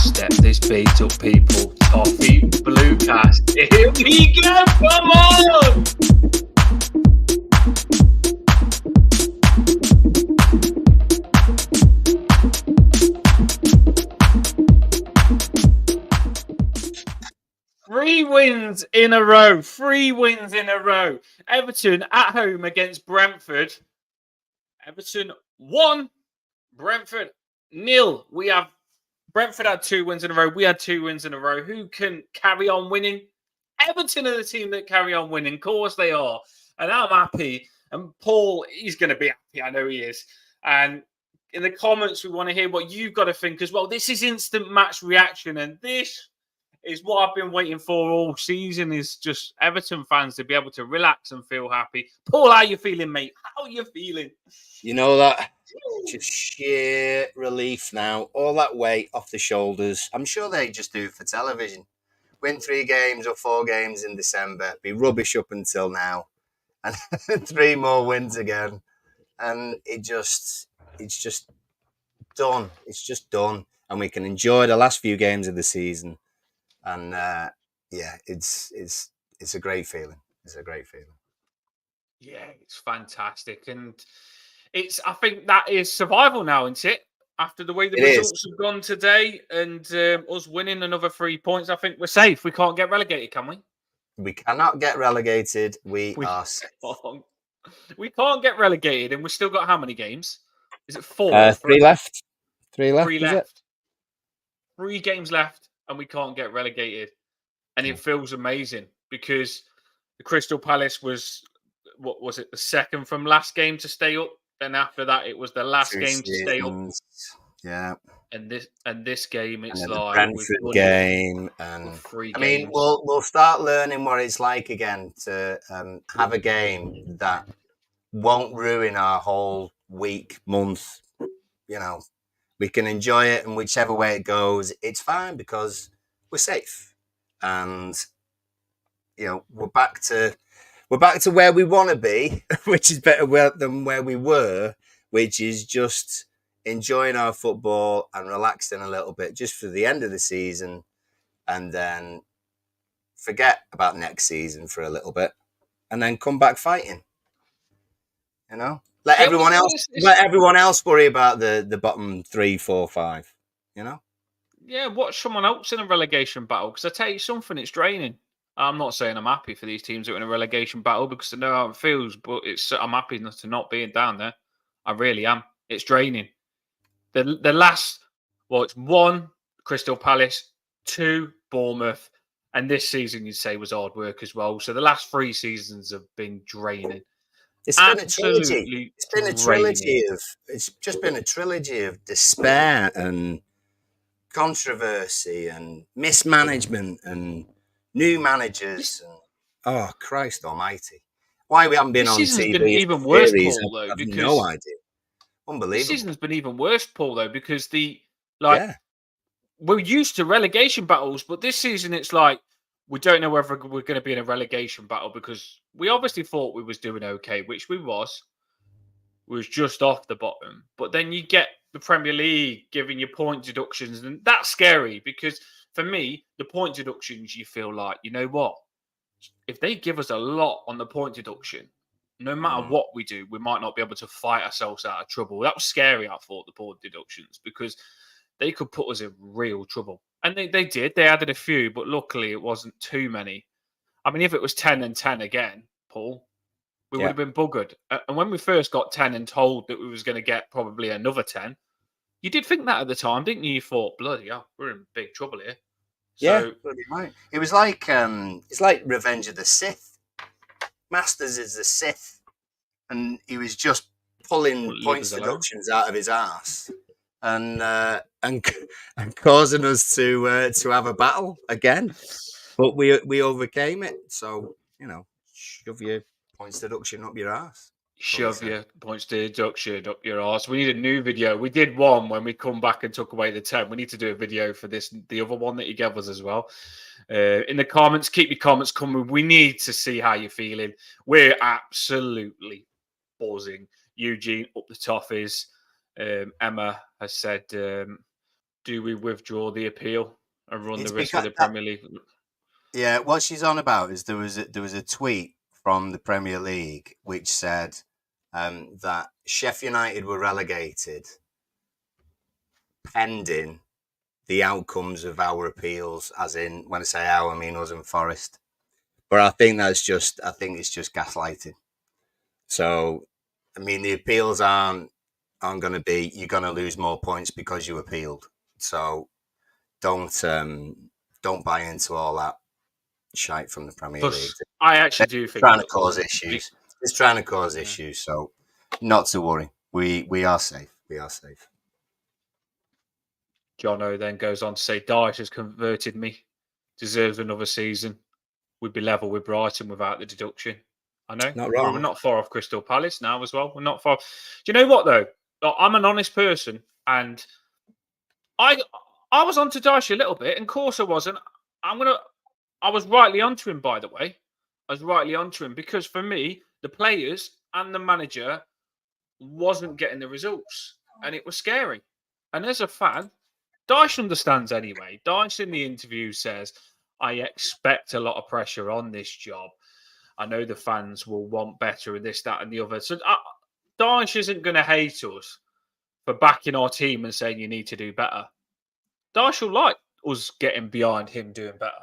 Step this beat up, people. Toffee Blue Cast. Here we go. Come on. Three wins in a row. Everton at home against Brentford. Everton 1, Brentford 0. Brentford had 2 wins in a row. We had 2 wins in a row. Who can carry on winning? Everton are the team that carry on winning. Of course they are. And I'm happy. And Paul, he's going to be happy. I know he is. And in the comments, we want to hear what you've got to think as well. This is instant match reaction. And this is what I've been waiting for all season, is just Everton fans to be able to relax and feel happy. Paul, how you feeling, mate? How are you feeling? You know that? Just sheer relief now. All that weight off the shoulders. I'm sure they just do it for television. Win 3 games or 4 games in December. Be rubbish up until now. And 3 more wins again. And it's just done. It's just done. And we can enjoy the last few games of the season. And it's a great feeling. It's a great feeling. Yeah, it's fantastic. And I think that is survival now, isn't it? After the way the results have gone today and us winning another 3 points, I think we're safe. We can't get relegated, can we? We cannot get relegated. We are safe. We can't get relegated, and we've still got how many games? Is it 4? 3 left. 3 left. 3 left. 3 games left, and we can't get relegated. And it feels amazing because the Crystal Palace was, what was it, the second from last game to stay up. Then after that, it was the last game to stay up. Yeah. And this game, it's like the Brentford game, and 3 I games. mean, we'll start learning what it's like again to have a game that won't ruin our whole week, month. You know, we can enjoy it, and whichever way it goes, it's fine because we're safe, and you know we're back to where we want to be, which is better than where we were, which is just enjoying our football and relaxing a little bit just for the end of the season, and then forget about next season for a little bit, and then come back fighting. You know, let everyone else worry about the bottom 3, 4, 5. You know. Yeah, watch someone else in a relegation battle, because I tell you something, it's draining. I'm not saying I'm happy for these teams that are in a relegation battle because I know how it feels, but I'm happy to not being down there. I really am. It's draining. The last, it's 1 Crystal Palace, 2 Bournemouth, and this season you'd say was hard work as well. So the last 3 seasons have been draining. It's been a trilogy. It's just been a trilogy of despair and controversy and mismanagement and new managers. Oh, Christ almighty. Why we haven't been on TV been even worse, series, Paul, though, I have because no idea. Unbelievable. This season's been even worse, Paul, though, because we're used to relegation battles, but this season it's like we don't know whether we're going to be in a relegation battle, because we obviously thought we was doing okay, which we was. We was just off the bottom. But then you get the Premier League giving you point deductions, and that's scary, because for me, the point deductions, you feel like, you know what? If they give us a lot on the point deduction, no matter what we do, we might not be able to fight ourselves out of trouble. That was scary, I thought, the point deductions, because they could put us in real trouble. And they did. They added a few, but luckily it wasn't too many. I mean, if it was 10 and 10 again, Paul, we would have been buggered. And when we first got 10 and told that we was going to get probably another 10, you did think that at the time, didn't you? You thought, bloody hell, we're in big trouble here. So, right. It was like it's like Revenge of the Sith. Masters is the Sith, and he was just pulling points deductions out of his arse, and causing us to have a battle again. But we overcame it. So shove your points deduction up your arse. Shove your points deduction up your arse. We need a new video. We did one when we come back and took away the 10. We need to do a video for the other one that you gave us as well. In the comments, keep your comments coming. We need to see how you're feeling. We're absolutely buzzing. Eugene up the toffees. Emma has said do we withdraw the appeal and run It's the risk of because the Premier League? yeah, what she's on about is there was a tweet from the Premier League which said that Sheffield United were relegated pending the outcomes of our appeals, as in when I say our, I mean us and Forest. But I think it's just gaslighting. So, I mean, the appeals aren't going to be you're going to lose more points because you appealed. So don't buy into all that shite from the Premier League. Plus, I actually do think Trying to that cause issues. It's trying to cause issues. So not to worry. We are safe. We are safe. Jono then goes on to say, Dyche has converted me, deserves another season. We'd be level with Brighton without the deduction. I know. Not We're wrong. not far off Crystal Palace now as well. We're not far. Do you know what, though? I'm an honest person, and I was onto Dyche a little bit, and of course I wasn't. I was rightly onto him, by the way. I was rightly onto him because for me, the players and the manager wasn't getting the results, and it was scary. And as a fan, Dyche understands anyway. Dyche in the interview says, I expect a lot of pressure on this job. I know the fans will want better and this, that, and the other. So Dyche isn't going to hate us for backing our team and saying you need to do better. Dyche will like us getting behind him doing better.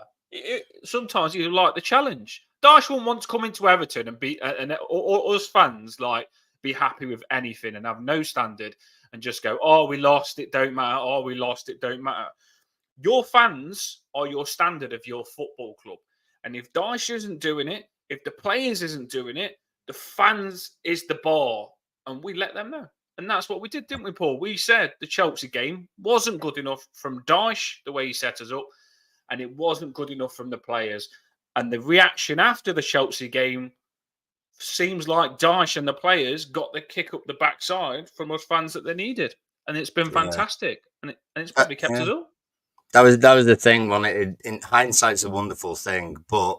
Sometimes he'll like the challenge. Dyche won't want to come into Everton and be, or us fans, like, be happy with anything and have no standard and just go, oh, we lost, it don't matter. Oh, we lost, it don't matter. Your fans are your standard of your football club. And if Dyche isn't doing it, if the players isn't doing it, the fans is the bar. And we let them know. And that's what we did, didn't we, Paul? We said the Chelsea game wasn't good enough from Dyche, the way he set us up, and it wasn't good enough from the players. And the reaction after the Chelsea game seems like Dyche and the players got the kick up the backside from us fans that they needed. And it's been fantastic. And it's probably kept us up. That was the thing, wasn't it? In hindsight's a wonderful thing, but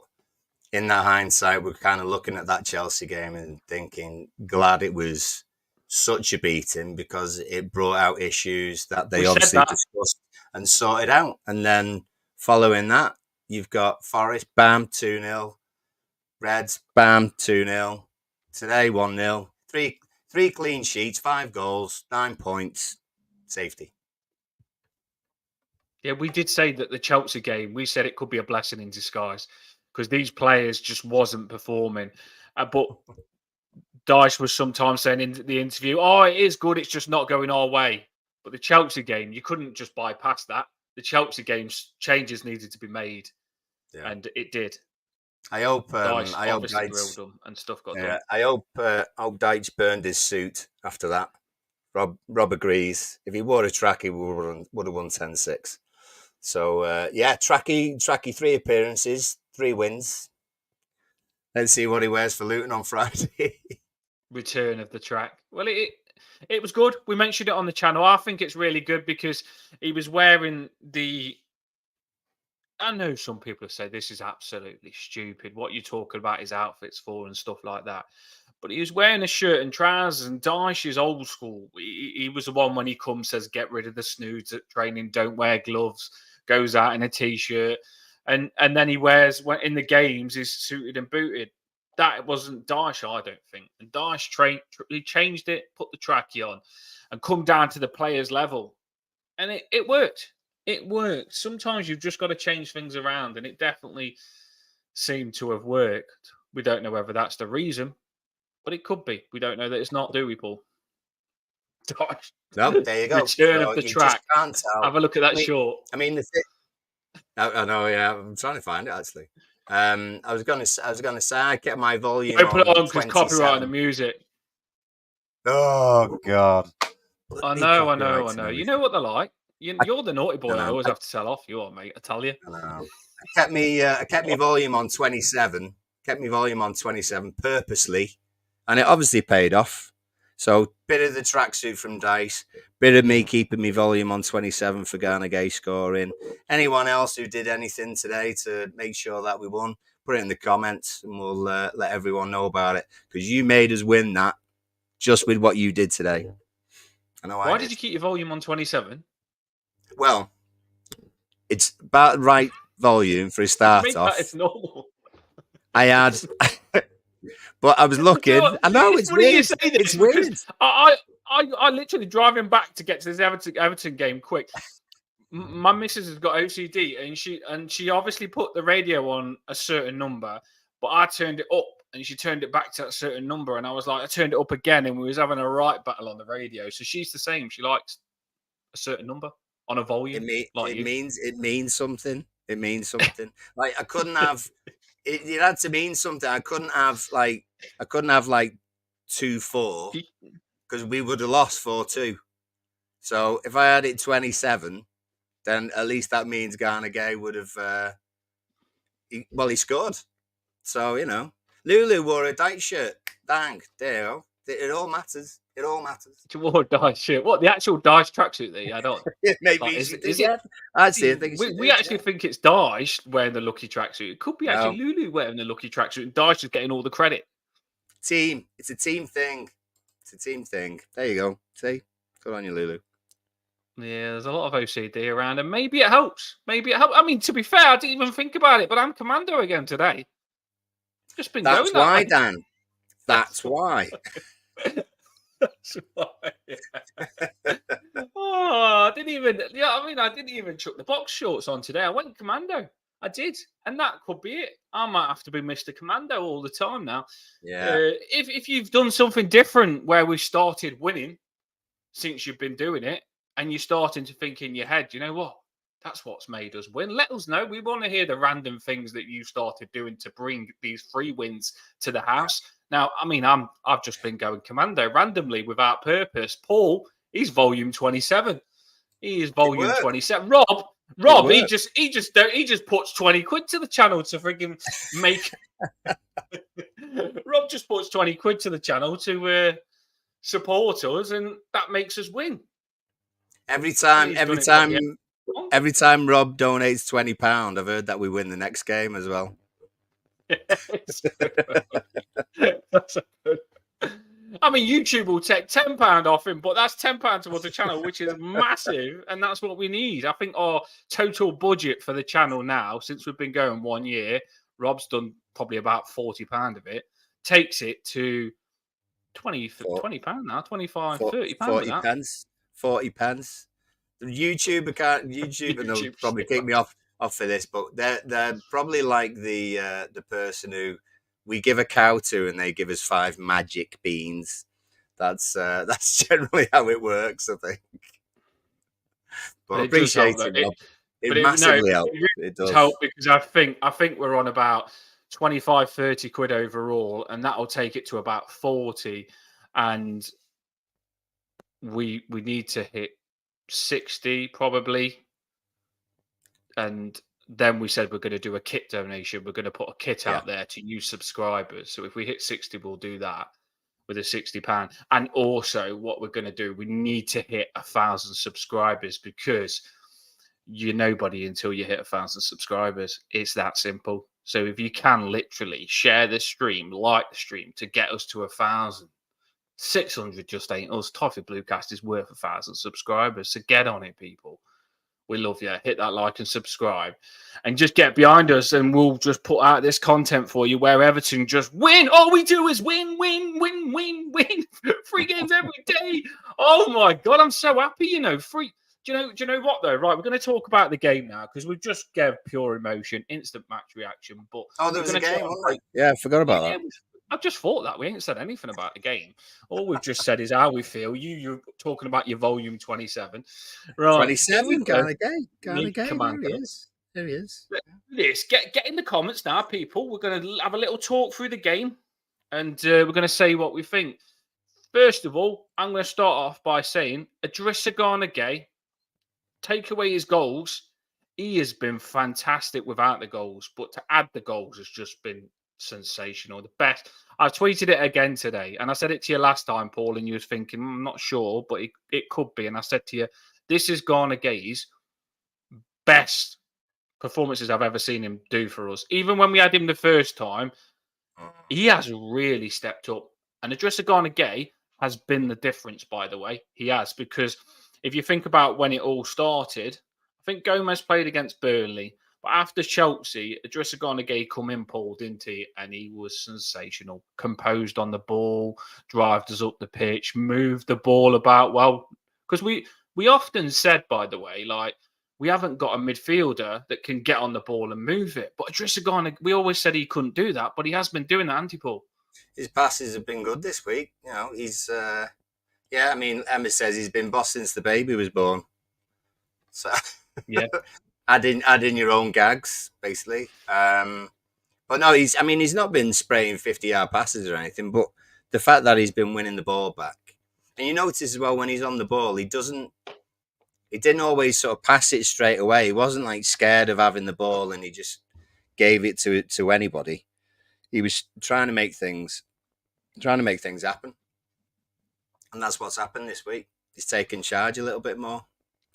in that hindsight, we're kind of looking at that Chelsea game and thinking, glad it was such a beating because it brought out issues that they obviously discussed and sorted out. And then following that, you've got Forest, bam, 2-0. Reds, bam, 2-0. Today, 1-0. Three clean sheets, 5 goals, 9 points, safety. Yeah, we did say that the Chelsea game, we said it could be a blessing in disguise because these players just wasn't performing. But Dyche was sometimes saying in the interview, oh, it is good, it's just not going our way. But the Chelsea game, you couldn't just bypass that. The Chelsea game's changes needed to be made, and it did. I hope Dyche grilled them and stuff got done. I hope Dyche burned his suit after that. Rob agrees. If he wore a trackie, we would have won 10-6. So, Tracky, 3 appearances, 3 wins. Let's see what he wears for Luton on Friday. Return of the track. Well, it was good. We mentioned it on the channel. I think it's really good because he was wearing the... I know some people have said this is absolutely stupid. What you're talking about his outfits for and stuff like that. But he was wearing a shirt and trousers, and Dyche is old school. He was the one when he comes, says, get rid of the snoods at training, don't wear gloves, goes out in a T-shirt. And then he wears, in the games, he's suited and booted. That wasn't Dyche, I don't think. And Dyche he changed it, put the trackie on, and come down to the players' level. And it worked. It worked. Sometimes you've just got to change things around, and it definitely seemed to have worked. We don't know whether that's the reason, but it could be. We don't know that it's not, do we, Paul? Dyche. No, there you go. Return of the track. Can't tell. Have a look at that short. I mean, I know. Yeah, I'm trying to find it actually. I was gonna say I kept my volume. Don't put it on because copyright on the music. Oh God! I know. You know what they're like. You're the naughty boy. I always have to tell off. You are, mate. I tell you. I kept my volume on 27. Kept my volume on 27 purposely, and it obviously paid off. So, bit of the tracksuit from Dyche, bit of me keeping my volume on 27 for Gueye scoring. Anyone else who did anything today to make sure that we won, put it in the comments and we'll let everyone know about it. Because you made us win that just with what you did today. I know. Why did you keep your volume on 27? Well, it's about the right volume for a start Make that it's off. normal. I had, but I was Do you know looking. what? I know It's it's funny you weird. say It's this because weird. I literally driving back to get to this Everton game quick. My missus has got OCD and she obviously put the radio on a certain number, but I turned it up and she turned it back to a certain number, and I was like, I turned it up again, and we was having a right battle on the radio. So she's the same. She likes a certain number on a volume, like you. It means something. It means something. Like I couldn't have. It had to mean something. I couldn't have like 2-4 because we would have lost 4-2. So if I had it 27, then at least that means Garner Gay would have. He scored. So Lulu wore a Dyche shirt. Dang, there you go. It all matters. It all matters. Toward Dyche shirt. What, the actual Dyche tracksuit that you had on? Maybe Like, she did. is Yeah, it? I'd say I think she We did. actually think it's Dyche wearing the lucky tracksuit. It could be actually No. Lulu wearing the lucky tracksuit, and Dyche is getting all the credit. Team. It's a team thing. It's a team thing. There you go. See, good on you, Lulu. Yeah, there's a lot of OCD around, and maybe it helps. Maybe it helps. I mean, to be fair, I didn't even think about it, but I'm commando again today. Just been That's going that why, way. Dan. That's why. That's why. Yeah. Oh, I didn't even. Yeah, I mean, I didn't even chuck the box shorts on today. I went commando. I did, and that could be it. I might have to be Mr. Commando all the time now. Yeah. If you've done something different where we started winning since you've been doing it, and you're starting to think in your head, you know what? That's what's made us win. Let us know. We want to hear the random things that you started doing to bring these free wins to the house. Now, I mean, I've just been going commando randomly without purpose. Paul, he's volume 27. He is volume 27. Rob, he just puts 20 quid to the channel to frigging make. Rob just puts 20 quid to the channel to support us, and that makes us win. Every time Rob donates £20, I've heard that we win the next game as well. I mean, YouTube will take £10 off him, but that's £10 towards the channel, which is massive, and that's what we need. I think our total budget for the channel now, since we've been going 1 year, Rob's done probably about £40 of it, takes it to £20 now, 25, £30. 40 pence. 40 pence. The YouTuber can't. YouTuber will probably kick me off for this, but they're probably like the person who we give a cow to and they give us 5 magic beans. That's generally how it works, I think. But I appreciate it, Rob. It massively helps. It does help because I think we're on about 25, 30 quid overall, and that'll take it to about 40. And we need to hit 60 probably. And then we said we're going to do a kit donation. We're going to put a kit out there to new subscribers. So if we hit 60, we'll do that with a £60. And also what we're going to do, we need to hit 1,000 subscribers because you're nobody until you hit 1,000 subscribers. It's that simple. So if you can literally share the stream, like the stream to get us to 1,000, 600 just ain't us. Toffee Bluecast is worth 1,000 subscribers. So get on it, people. We love you. Hit that like and subscribe and just get behind us and we'll just put out this content for you where Everton just win. All we do is win, win, win, win, win. 3 games every day. Oh my God. I'm so happy, free. Do you know what though? Right. We're going to talk about the game now because we just gave pure emotion, instant match reaction. But there was a game, wasn't there? Yeah, I forgot about that. I just thought that we ain't said anything about the game. All we've just said is how we feel. You're talking about your volume 27, right? 27, Garner Gay. There he is. Yes, get in the comments now, people. We're going to have a little talk through the game, and we're going to say what we think. First of all, I'm going to start off by saying Idrissa Gueye, take away his goals. He has been fantastic without the goals, but to add the goals has just been sensational. The best. I tweeted it again today, and I said it to you last time, Paul, and you was thinking, I'm not sure, but it could be. And I said to you, this is Garner Gay's best performances I've ever seen him do for us. Even when we had him the first time, he has really stepped up. And Idrissa Gueye has been the difference, by the way. He has, because if you think about when it all started, I think Gomez played against Burnley. But after Chelsea, Idrissa Gueye come in, Paul, didn't he? And he was sensational. Composed on the ball, drived us up the pitch, moved the ball about well. Because we often said, by the way, like, we haven't got a midfielder that can get on the ball and move it. But Idrissa Gueye, we always said he couldn't do that, but he has been doing that, hasn't he, Paul? His passes have been good this week. You know, he's yeah. I mean, Emma says he's been boss since the baby was born. So Yeah. add in your own gags, basically. But no, he's not been spraying 50-yard passes or anything, but the fact that he's been winning the ball back. And you notice as well when he's on the ball, he didn't always sort of pass it straight away. He wasn't like scared of having the ball and he just gave it to anybody. He was trying to make things happen. And that's what's happened this week. He's taken charge a little bit more.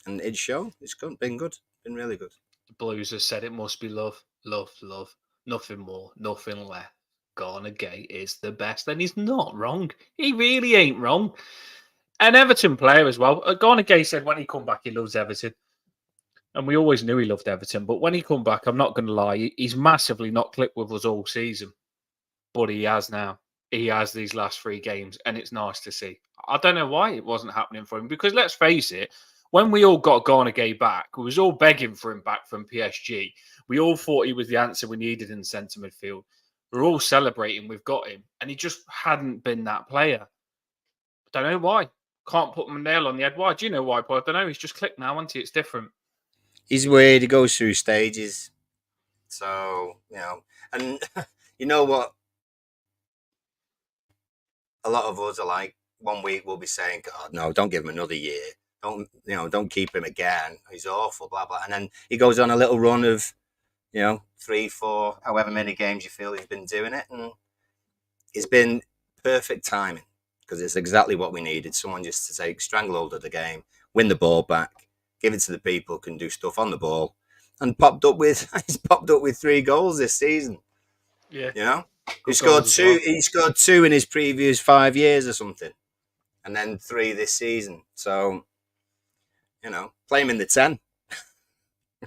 And it's shown. It's been good. Been really good. The Blues have said it must be love, love, love. Nothing more, nothing less. Gueye is the best. And he's not wrong. He really ain't wrong. An Everton player as well. Gueye said when he come back, he loves Everton. And we always knew he loved Everton. But when he come back, I'm not going to lie, he's massively not clicked with us all season. But he has now. He has these last 3 games. And it's nice to see. I don't know why it wasn't happening for him. Because let's face it, when we all got Gueye back, we was all begging for him back from PSG. We all thought he was the answer we needed in centre midfield. We're all celebrating we've got him. And he just hadn't been that player. I don't know why. Can't put McNeil on the head. Why? Do you know why, Paul? I don't know. He's just clicked now, hasn't he? It's different. He's weird. He goes through stages. So, you know. And you know what? A lot of us are like, 1 week we'll be saying, God, no, don't give him another year. Don't keep him again. He's awful, blah, blah. And then he goes on a little run of, 3, 4, however many games you feel he's been doing it. And it's been perfect timing because it's exactly what we needed. Someone just to take stranglehold of the game, win the ball back, give it to the people who can do stuff on the ball. And he's popped up with 3 goals this season. Yeah. He scored 2. Well. He scored 2 in his previous 5 years or something. And then 3 this season. So, play him in the 10.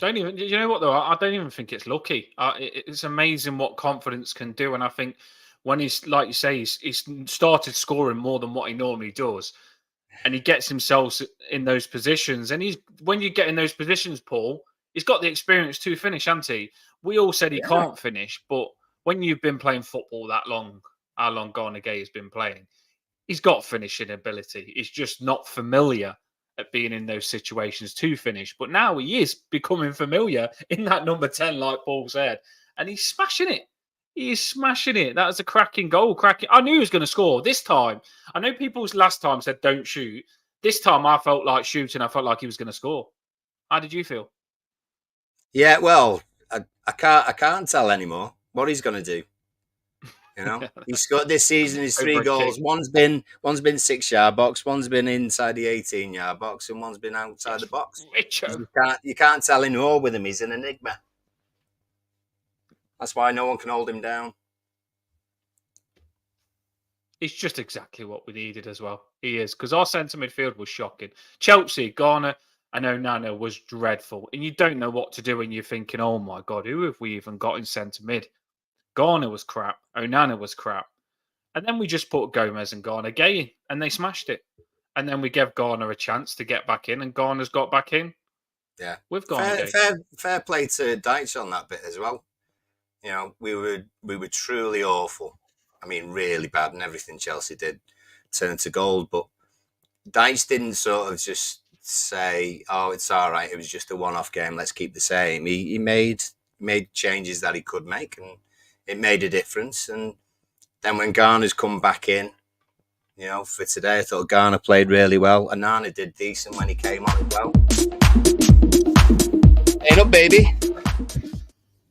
You know what, though? I don't even think it's lucky. It's amazing what confidence can do. And I think when he's, like you say, he's started scoring more than what he normally does. And he gets himself in those positions. And when you get in those positions, Paul, he's got the experience to finish, hasn't he? We all said he can't finish. But when you've been playing football that long, how long Gueye has been playing, he's got finishing ability. He's just not familiar at being in those situations to finish. But now he is becoming familiar in that number 10, like Paul said. And he's smashing it. He is smashing it. That was a cracking goal. I knew he was going to score this time. I know people's last time said don't shoot. This time I felt like shooting. I felt like he was going to score. How did you feel? Yeah, well, I can't tell anymore what he's going to do. He's got this season his 3 goals. One's been 6-yard box, one's been inside the 18-yard box, and one's been outside the box. You can't tell anymore with him. He's an enigma. That's why no one can hold him down. He's just exactly what we needed as well. He is, because our centre midfield was shocking. Chelsea, Ghana, and Onana was dreadful. And you don't know what to do, and you're thinking, oh my God, who have we even got in centre mid? Ghana was crap. Onana was crap. And then we just put Gomez and Gueye, and they smashed it. And then we gave Ghana a chance to get back in, and Ghana's got back in. Yeah. With fair play to Dyche on that bit as well. We were truly awful. I mean, really bad, and everything Chelsea did turned to gold. But Dyche didn't sort of just say, "Oh, it's all right. It was just a one-off game. Let's keep the same." He made changes that he could make, and it made a difference. And then when Garner's come back in, for today, I thought Garner played really well. Onana did decent when he came on as well. Ain't up, baby.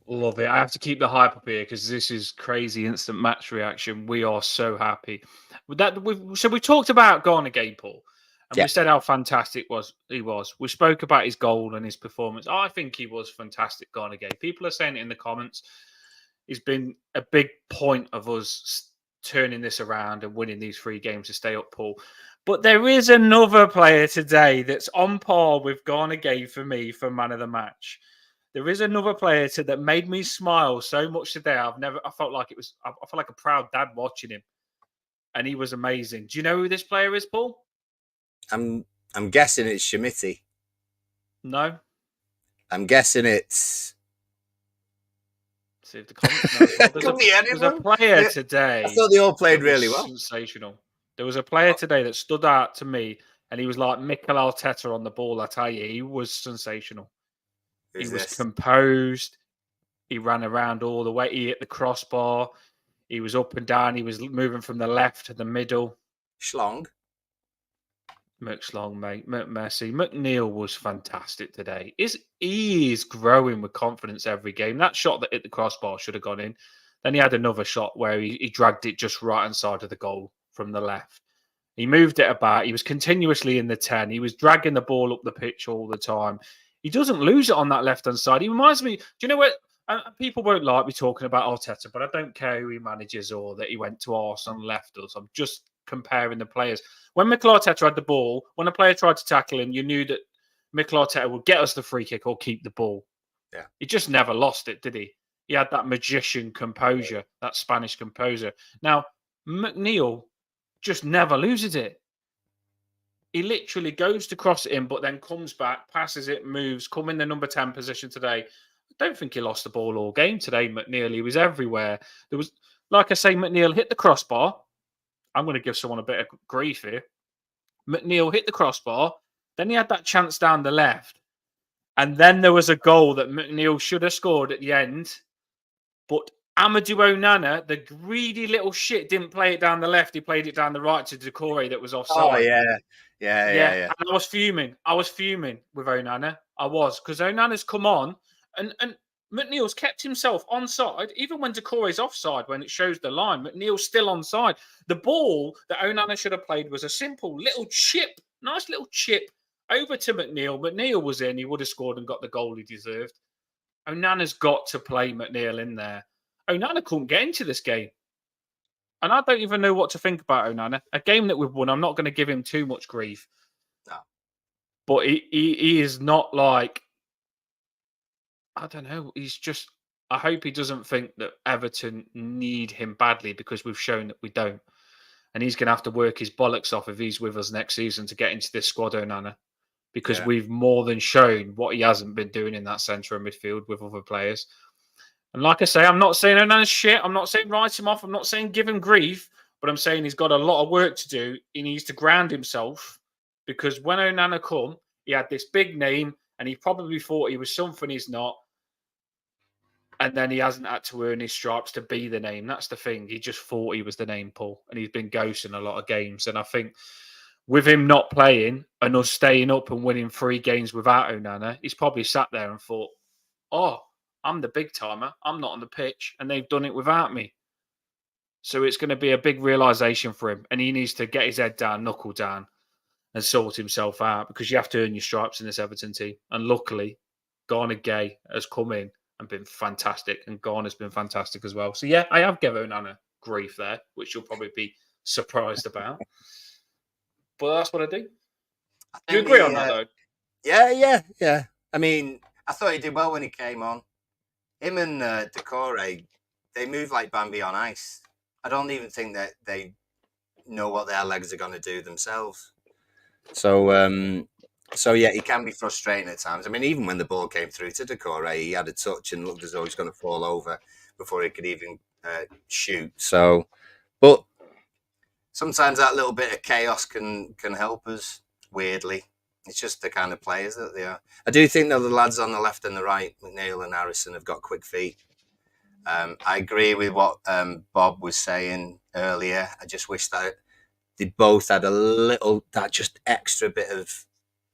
Love it. I have to keep the hype up here because this is crazy instant match reaction. We are so happy. So we talked about Gueye, Paul, and we said how fantastic he was. We spoke about his goal and his performance. I think he was fantastic, Gueye. People are saying it in the comments. He's been a big point of us turning this around and winning these 3 games to stay up, Paul. But there is another player today that's on par with Garner Gueye for me for man of the match. There is another player that made me smile so much today. I felt like I felt like a proud dad watching him, and he was amazing. Do you know who this player is, Paul? I'm guessing it's Schmitty. No. I'm guessing it's. See if the comments know as well. There's a player today. I thought they all played really well. Sensational. There was a player today that stood out to me, and he was like Mikel Arteta on the ball. I tell you, he was sensational. He was composed. He ran around all the way. He hit the crossbar. He was up and down. He was moving from the left to the middle. Schlong. McSlong, mate. McMessy. McNeil was fantastic today. He is growing with confidence every game. That shot that hit the crossbar should have gone in. Then he had another shot where he dragged it just right hand side of the goal from the left. He moved it about. He was continuously in the 10. He was dragging the ball up the pitch all the time. He doesn't lose it on that left-hand side. He reminds me, do you know what? People won't like me talking about Arteta, but I don't care who he manages or that he went to Arsenal and left us. I'm just comparing the players. When Mikel Arteta had the ball, when a player tried to tackle him, you knew that Mikel Arteta would get us the free kick or keep the ball. Yeah. He just never lost it, did he? He had that magician composure, that Spanish composure. Now, McNeil just never loses it. He literally goes to cross it in, but then comes back, passes it, moves, come in the number 10 position today. I don't think he lost the ball all game today, McNeil. He was everywhere. There was, like I say, McNeil hit the crossbar. I'm going to give someone a bit of grief here. McNeil hit the crossbar. Then he had that chance down the left. And then there was a goal that McNeil should have scored at the end. But Amadou Onana, the greedy little shit, didn't play it down the left. He played it down the right to Decore that was offside. Oh, yeah. Yeah. And I was fuming. With Onana. I was. Because Onana's come on and McNeil's kept himself onside, even when Decore's offside, when it shows the line. McNeil's still onside. The ball that Onana should have played was a simple little chip, nice little chip over to McNeil. McNeil was in. He would have scored and got the goal he deserved. Onana's got to play McNeil in there. Onana couldn't get into this game. And I don't even know what to think about Onana. A game that we've won, I'm not going to give him too much grief. No. But he is not like, I don't know. He's just, I hope he doesn't think that Everton need him badly because we've shown that we don't. And he's going to have to work his bollocks off if he's with us next season to get into this squad, Onana. Because we've more than shown what he hasn't been doing in that centre of midfield with other players. And like I say, I'm not saying Onana's shit. I'm not saying write him off. I'm not saying give him grief. But I'm saying he's got a lot of work to do. He needs to ground himself. Because when Onana come, he had this big name. And he probably thought he was something he's not. And then he hasn't had to earn his stripes to be the name. That's the thing. He just thought he was the name, Paul. And he's been ghosting a lot of games. And I think with him not playing and us staying up and winning 3 games without Onana, he's probably sat there and thought, oh, I'm the big timer. I'm not on the pitch. And they've done it without me. So it's going to be a big realisation for him. And he needs to get his head down, knuckle down, and sort himself out. Because you have to earn your stripes in this Everton team. And luckily, Garner Gueye has come in and been fantastic. And Garner's been fantastic as well. So, yeah, I have given Onana grief there, which you'll probably be surprised about. But that's what I do. Do you agree on that, though? Yeah. I mean, I thought he did well when he came on. Him and Decore, they move like Bambi on ice. I don't even think that they know what their legs are going to do themselves. So yeah, he can be frustrating at times. I mean, even when the ball came through to Decore, he had a touch and looked as though he's going to fall over before he could even shoot. So, but sometimes that little bit of chaos can help us, weirdly. It's just the kind of players that they are. I do think that the lads on the left and the right, McNeil and Harrison, have got quick feet. I agree with what Bob was saying earlier. I just wish that they both had a little, that just extra bit of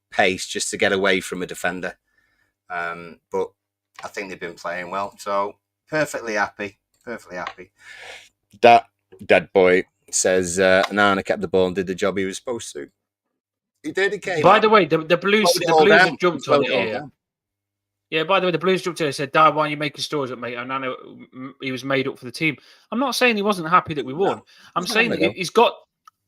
pace just to get away from a defender. But I think they've been playing well. So perfectly happy. That dead boy says Onana kept the ball and did the job he was supposed to. He did. He came. By the way, the Blues have jumped on it here. Yeah, by the way, the Blues jumped in and said, Dad, why are you making stories up, mate? Onana, he was made up for the team. I'm not saying he wasn't happy that we won. No, I'm saying that he's got.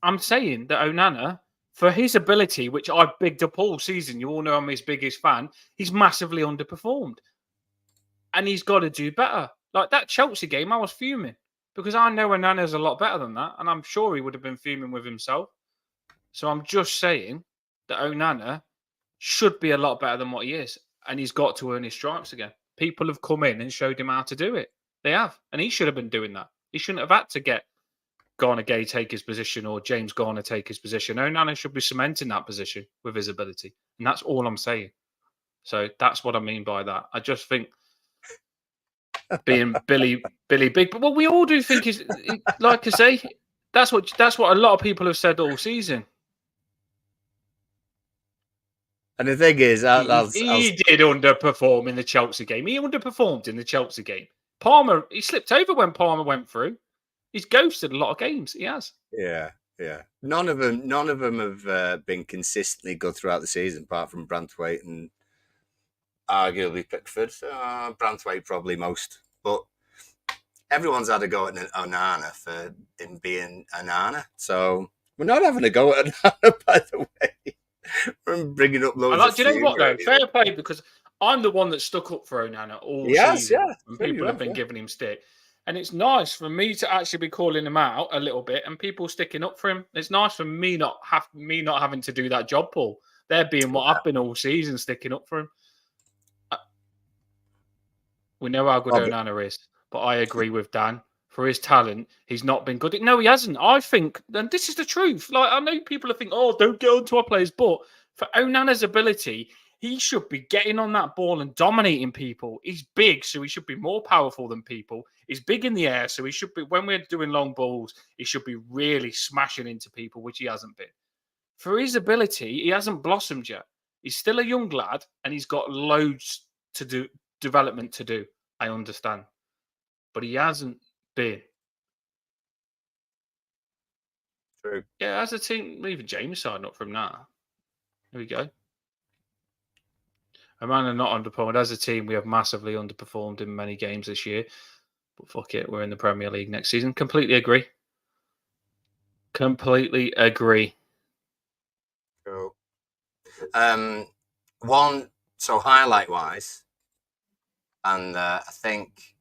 I'm saying that Onana for his ability, which I've bigged up all season, you all know I'm his biggest fan, he's massively underperformed. And he's got to do better. Like that Chelsea game, I was fuming because I know Onana's a lot better than that. And I'm sure he would have been fuming with himself. So I'm just saying that Onana should be a lot better than what he is. And he's got to earn his stripes again. People have come in and showed him how to do it. They have. And he should have been doing that. He shouldn't have had to get Garner Gueye take his position or James Garner take his position. Onana should be cementing that position with his ability. And that's all I'm saying. So that's what I mean by that. I just think being Billy Big, but what we all do think is, like I say, that's what a lot of people have said all season. And the thing is, he did underperform in the Chelsea game. He underperformed in the Chelsea game. Palmer, he slipped over when Palmer went through. He's ghosted a lot of games. He has. Yeah. None of them have been consistently good throughout the season, apart from Brentford and arguably Pickford. Brentford probably most, but everyone's had a go at Onana for him being Onana. So we're not having a go at Onana, by the way. We're bringing up loads. Do you know what though? Fair play, because I'm the one that stuck up for Onana all season. Yeah. And people have been giving him stick. And it's nice for me to actually be calling him out a little bit and people sticking up for him. It's nice for me not having to do that job, Paul. They're being what I've been all season, sticking up for him. We know how good Onana is, but I agree with Dan. For his talent, he's not been good. No, he hasn't. I think, and this is the truth. Like, I know people think, oh, don't get onto our players, but for Onana's ability, he should be getting on that ball and dominating people. He's big, so he should be more powerful than people. He's big in the air, so he should be, when we're doing long balls, he should be really smashing into people, which he hasn't been. For his ability, he hasn't blossomed yet. He's still a young lad, and he's got loads to do, development to do. I understand. But he hasn't been. True. Yeah, as a team, even James signed up from that. There we go. A man are not underperformed. As a team, we have massively underperformed in many games this year. But fuck it, we're in the Premier League next season. Completely agree. Completely agree. Cool. One, so highlight-wise, and I think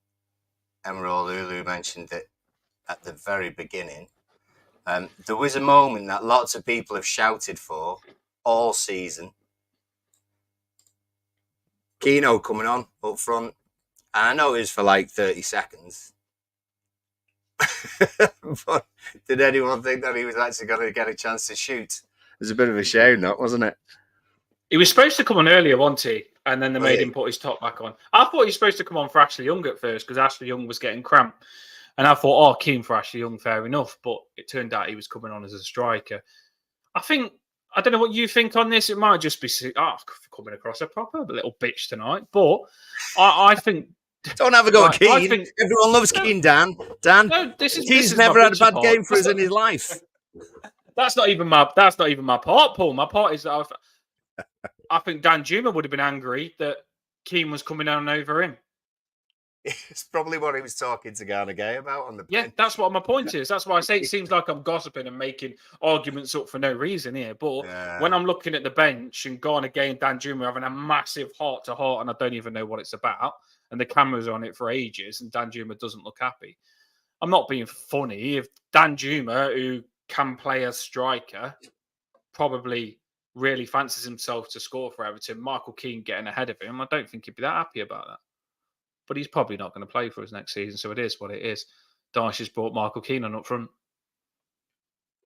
Emerald Lulu mentioned it at the very beginning. There was a moment that lots of people have shouted for all season. Keno coming on up front. I know it was for like 30 seconds. But did anyone think that he was actually going to get a chance to shoot? It was a bit of a shame, that, wasn't it? He was supposed to come on earlier, wasn't he? And then they made him put his top back on. I thought he was supposed to come on for Ashley Young at first because Ashley Young was getting cramped. And I thought, keen for Ashley Young, fair enough. But it turned out he was coming on as a striker. I don't know what you think on this. It might just be coming across a proper little bitch tonight. But I think... Don't have a go at Keane. Everyone loves Keane, Dan. No, Keane's never had a bad game for us in his life. That's not even my part, Paul. My part is that I think Dan Juma would have been angry that Keane was coming on over him. It's probably what he was talking to Garner Gueye about on the bench. Yeah, that's what my point is. That's why I say it seems like I'm gossiping and making arguments up for no reason here. But when I'm looking at the bench and Garner Gueye and Dan Juma having a massive heart-to-heart and I don't even know what it's about, and the camera's on it for ages and Dan Juma doesn't look happy, I'm not being funny. If Dan Juma, who can play as striker, probably really fancies himself to score for Everton, Michael Keane getting ahead of him, I don't think he'd be that happy about that. But he's probably not going to play for us next season, so it is what it is. Dyche has brought Michael Keane on up front.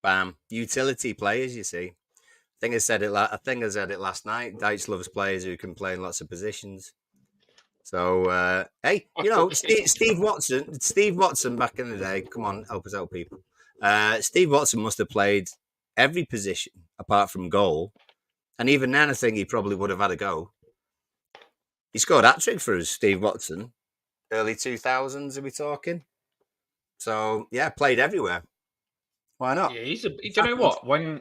Bam. Utility players, you see. I think I said it last night. Dyche loves players who can play in lots of positions. So, hey, Steve Watson back in the day, come on, help us out, people. Steve Watson must have played every position apart from goal. And even then, I think he probably would have had a go. He scored a hat-trick for us, Steve Watson. Early 2000s, are we talking? So, yeah, played everywhere. Why not? Yeah, do you know what? When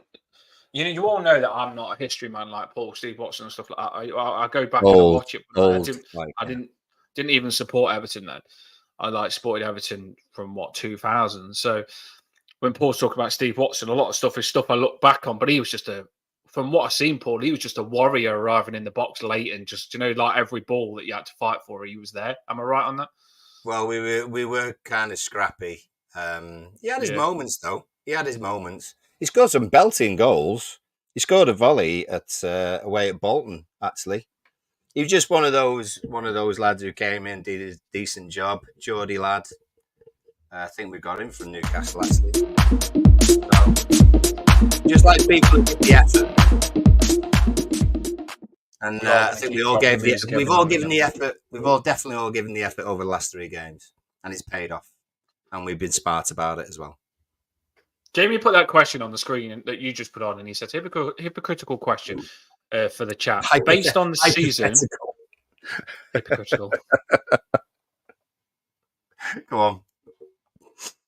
you all know that I'm not a history man like Paul, Steve Watson and stuff like that. I go back and watch it. I didn't even support Everton then. I supported Everton from 2000. So when Paul's talking about Steve Watson, a lot of stuff is stuff I look back on, but he was just from what I've seen, Paul, he was just a warrior arriving in the box late and just, like every ball that you had to fight for, he was there. Am I right on that? Well, we were kind of scrappy. He had his moments, though. He had his moments. He scored some belting goals. He scored a volley at away at Bolton, actually. He was just one of those lads who came in, did a decent job. Geordie lad. I think we got him from Newcastle, actually. So, just like people who give the effort. And I think we've all given the effort. We've all definitely given the effort over the last 3 games, and it's paid off. And we've been smart about it as well. Jamie put that question on the screen that you just put on, and he said, hypocritical question for the chat. Based on the season... Hypocritical. Go on.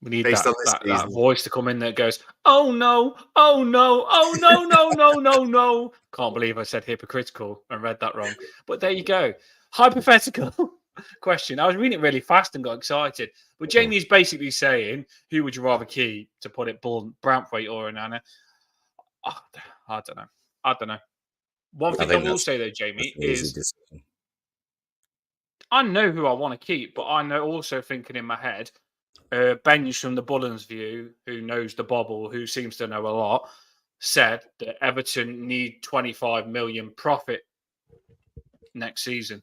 We need that voice to come in that goes, oh no, oh no, oh no, no, no, no, no. Can't believe I said hypocritical and read that wrong. But there you go. Hypothetical question. I was reading it really fast and got excited. But Jamie's basically saying, who would you rather keep, to put it blunt, Brentford or Onana? Oh, I don't know. One thing I will say though, Jamie, is I know who I want to keep, but I know also thinking in my head, Benj from the Bullens View, who knows the bobble, who seems to know a lot, said that Everton need 25 million profit next season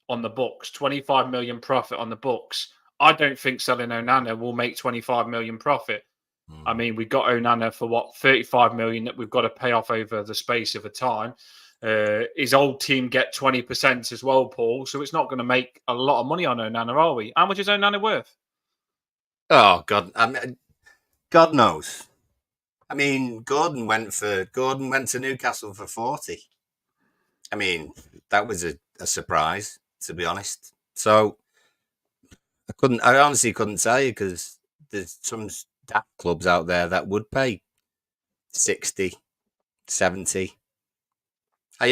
on the books. 25 million profit on the books. I don't think selling Onana will make 25 million profit. I mean, we got Onana for 35 million that we've got to pay off over the space of a time. His old team get 20% as well, Paul. So it's not going to make a lot of money on Onana, are we? How much is Onana worth? Oh God! God knows. I mean, Gordon went to Newcastle for 40. I mean, that was a surprise, to be honest. So I honestly couldn't tell you, because there's some daft clubs out there that would pay 60, 70. I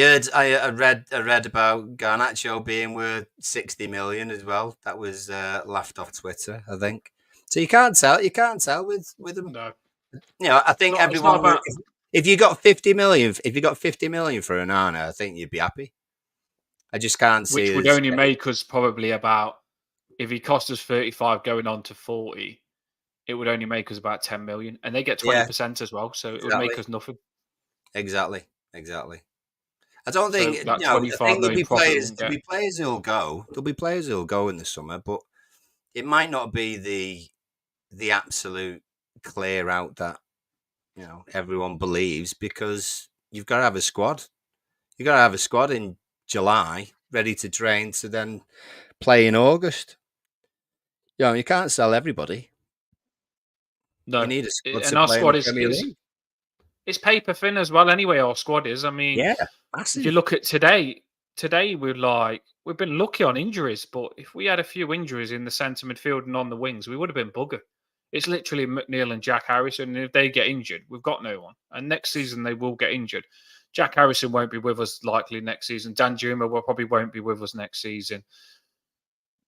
read about Garnacho being worth 60 million as well. That was laughed off Twitter, I think. So you can't tell. You can't tell with them. No. I think everyone. If you got 50 million, for Onana, I think you'd be happy. I just can't see. Which would only make us probably about, if he cost us 35 going on to 40, it would only make us about 10 million, and they get 20% as well, so it would make us nothing. Exactly. I don't think so that 25 million profit. There'll be players who'll go. There'll be players who'll go in the summer, but it might not be the absolute clear out that everyone believes, because you've got to have a squad. You've got to have a squad in July ready to train to then play in August. You can't sell everybody. No, you need a squad and our squad is League. It's paper thin as well. Anyway, our squad is. I mean, massive. If you look at today we've been lucky on injuries, but if we had a few injuries in the centre midfield and on the wings, we would have been buggered. It's literally McNeil and Jack Harrison, and if they get injured, we've got no one. And next season they will get injured. Jack Harrison won't be with us likely next season. Dan Juma probably won't be with us next season.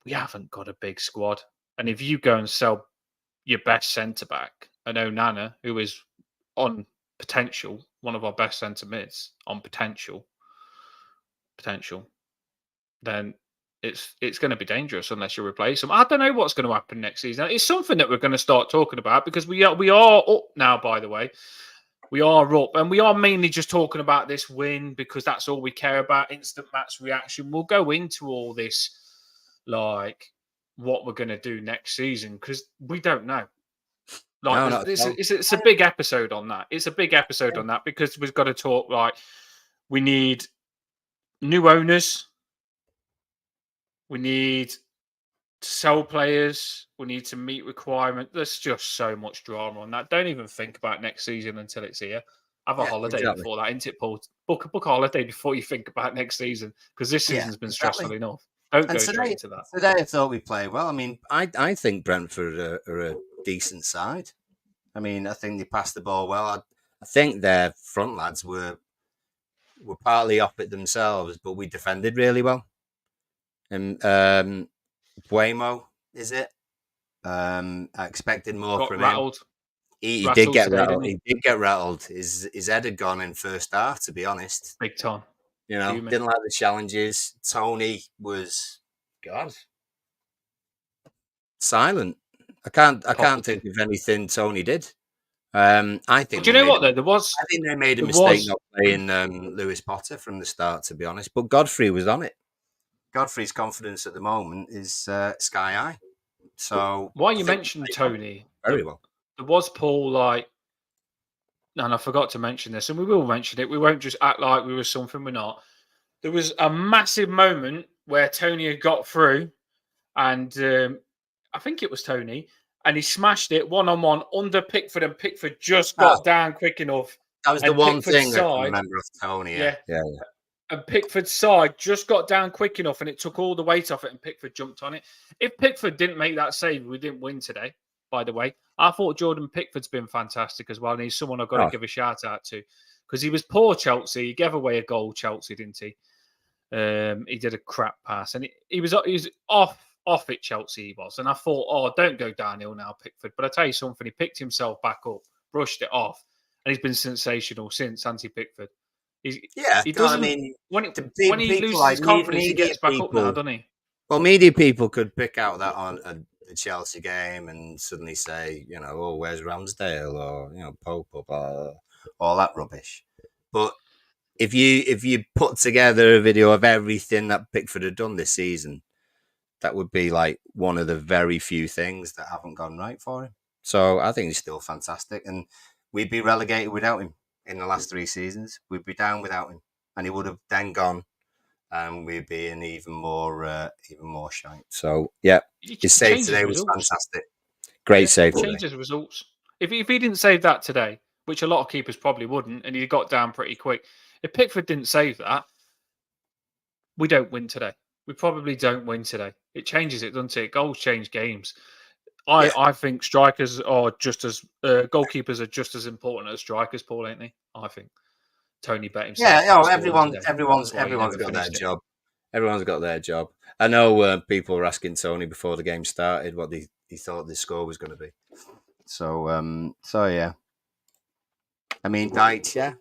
We haven't got a big squad. And if you go and sell your best centre-back, an Onana, who is on potential, one of our best centre mids on potential, then it's going to be dangerous unless you replace him. I don't know what's going to happen next season. It's something that we're going to start talking about, because we are up now, by the way. We are up, and we are mainly just talking about this win because that's all we care about, instant match reaction. We'll go into all this, like what we're going to do next season, because we don't know. It's a big episode on that. It's a big episode on that, because we've got to talk, like, we need new owners. We need to sell players. We need to meet requirements. There's just so much drama on that. Don't even think about next season until it's here. Have a holiday before that, isn't it, Paul? Book a holiday before you think about next season, because this season's been stressful enough. Don't go straight into that. Today I thought we played well. I mean, I think Brentford are a decent side. I mean, I think they passed the ball well. I think their front lads were partly off it themselves, but we defended really well. And Buemo, is it? I expected more from him. He did rattled get today, rattled. didn't he? He did get rattled. His head had gone in first half, to be honest. Big time. You know, Fuming. didn't like the challenges. Tony was, God, silent. I can't think of anything Tony did. I think Do you know what though? I think they made a mistake not playing Lewis Potter from the start, to be honest. But Godfrey was on it. Godfrey's confidence at the moment is sky high. So why you mentioned Tony, very well. There was Paul and I forgot to mention this, and we will mention it. We won't just act like we were something we're not. There was a massive moment where Tony had got through, and I think it was Tony, and he smashed it 1-on-1 under Pickford, and Pickford just got down quick enough. That was the one thing I can remember of Tony. Yeah. And Pickford's side just got down quick enough, and it took all the weight off it, and Pickford jumped on it. If Pickford didn't make that save, we didn't win today, by the way. I thought Jordan Pickford's been fantastic as well, and he's someone I've got to give a shout out to because he was poor Chelsea. He gave away a goal, Chelsea, didn't he? He did a crap pass, and he was off at Chelsea, he was. And I thought, oh, don't go downhill now, Pickford. But I tell you something, he picked himself back up, brushed it off, and he's been sensational since, Pickford. He doesn't. I mean, when he loses his confidence, he gets back up now, doesn't he? Well, media people could pick out that on a Chelsea game and suddenly say, you know, oh, where's Ramsdale, or you know, Pope, or all that rubbish. But if you put together a video of everything that Pickford had done this season, that would be like one of the very few things that haven't gone right for him. So I think he's still fantastic, and we'd be relegated without him. In the last 3 seasons, we'd be down without him, and he would have then gone, and we'd be in even more shite. So yeah, his save today was fantastic. Great save today. Changes results. If he didn't save that today, which a lot of keepers probably wouldn't, and he got down pretty quick. If Pickford didn't save that, we don't win today. We probably don't win today. It changes it, doesn't it? Goals change games. I think strikers are just as goalkeepers are just as important as strikers, Paul, ain't they? I think Tony bet himself. Yeah, everyone's got their job. Everyone's got their job. I know people were asking Tony before the game started what he thought the score was going to be. So yeah. I mean, Dyche, yeah.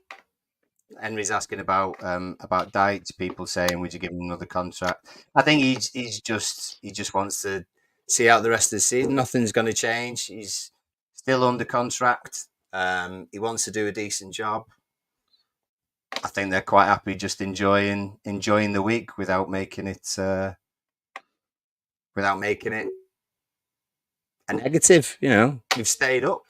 Henry's asking about Dyche. People saying, would you give him another contract? I think he just wants to see out the rest of the season. Nothing's going to change. He's still under contract. He wants to do a decent job. I think they're quite happy just enjoying the week without making it a negative. You know, we've stayed up.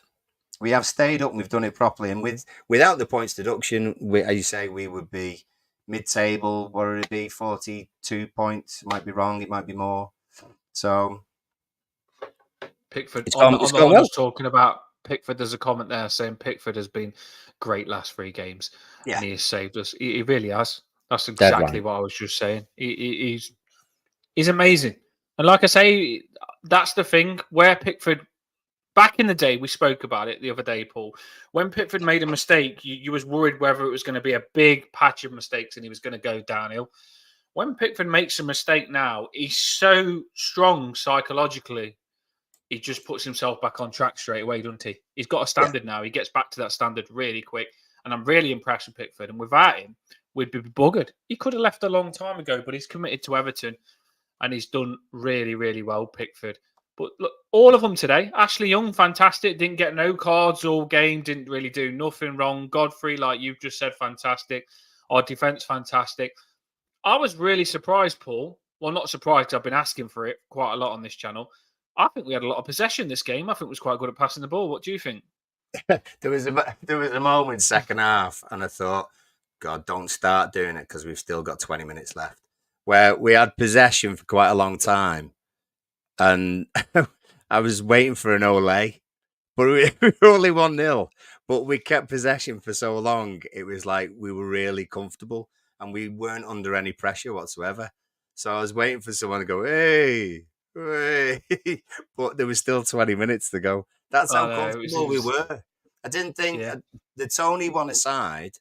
We have stayed up and we've done it properly. And without the points deduction, as you say, we would be mid-table. What would it be? 42 points. It might be wrong. It might be more. So Pickford. I was talking about Pickford. There's a comment there saying Pickford has been great last 3 games, and he has saved us. He really has. That's exactly what I was just saying. He's amazing, and like I say, that's the thing. Where Pickford, back in the day, we spoke about it the other day, Paul. When Pickford made a mistake, you was worried whether it was going to be a big patch of mistakes and he was going to go downhill. When Pickford makes a mistake now, he's so strong psychologically. He just puts himself back on track straight away, doesn't he? He's got a standard now. He gets back to that standard really quick. And I'm really impressed with Pickford. And without him, we'd be buggered. He could have left a long time ago, but he's committed to Everton. And he's done really, really well, Pickford. But look, all of them today. Ashley Young, fantastic. Didn't get no cards all game. Didn't really do nothing wrong. Godfrey, like you've just said, fantastic. Our defence, fantastic. I was really surprised, Paul. Well, not surprised. I've been asking for it quite a lot on this channel. I think we had a lot of possession this game. I think we was quite good at passing the ball. What do you think? There was a moment second half, and I thought, God, don't start doing it because we've still got 20 minutes left. Where we had possession for quite a long time, and I was waiting for an Ole, but we were only 1-0. But we kept possession for so long, it was like we were really comfortable, and we weren't under any pressure whatsoever. So I was waiting for someone to go, hey. But there was still 20 minutes to go. That's how comfortable we were. I didn't think the Tony one aside,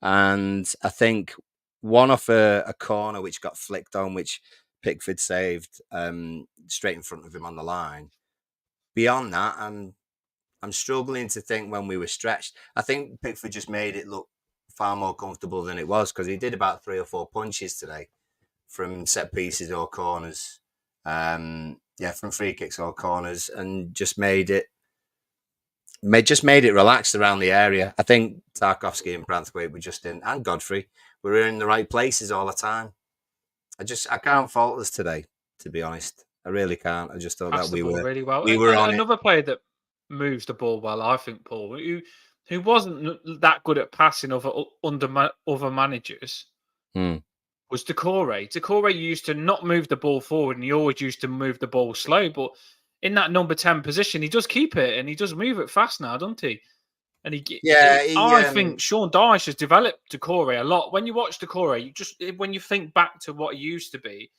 and I think one off a corner which got flicked on, which Pickford saved straight in front of him on the line. Beyond that, and I'm struggling to think when we were stretched. I think Pickford just made it look far more comfortable than it was because he did about 3 or 4 punches today from set pieces or corners. From free kicks or corners, and just made it relaxed around the area. I think Tarkowski and Branthwaite were just in, and Godfrey were in the right places all the time. I can't fault us today, to be honest. I really can't. I just thought Passed that the ball really well. we were on Another player that moves the ball well, I think, Paul, who wasn't that good at passing under other managers, was Decore. Decore used to not move the ball forward, and he always used to move the ball slow. But in that number 10 position, he does keep it, and he does move it fast now, doesn't he? And I think Sean Dyche has developed Decore a lot. When you watch Decore, when you think back to what he used to be,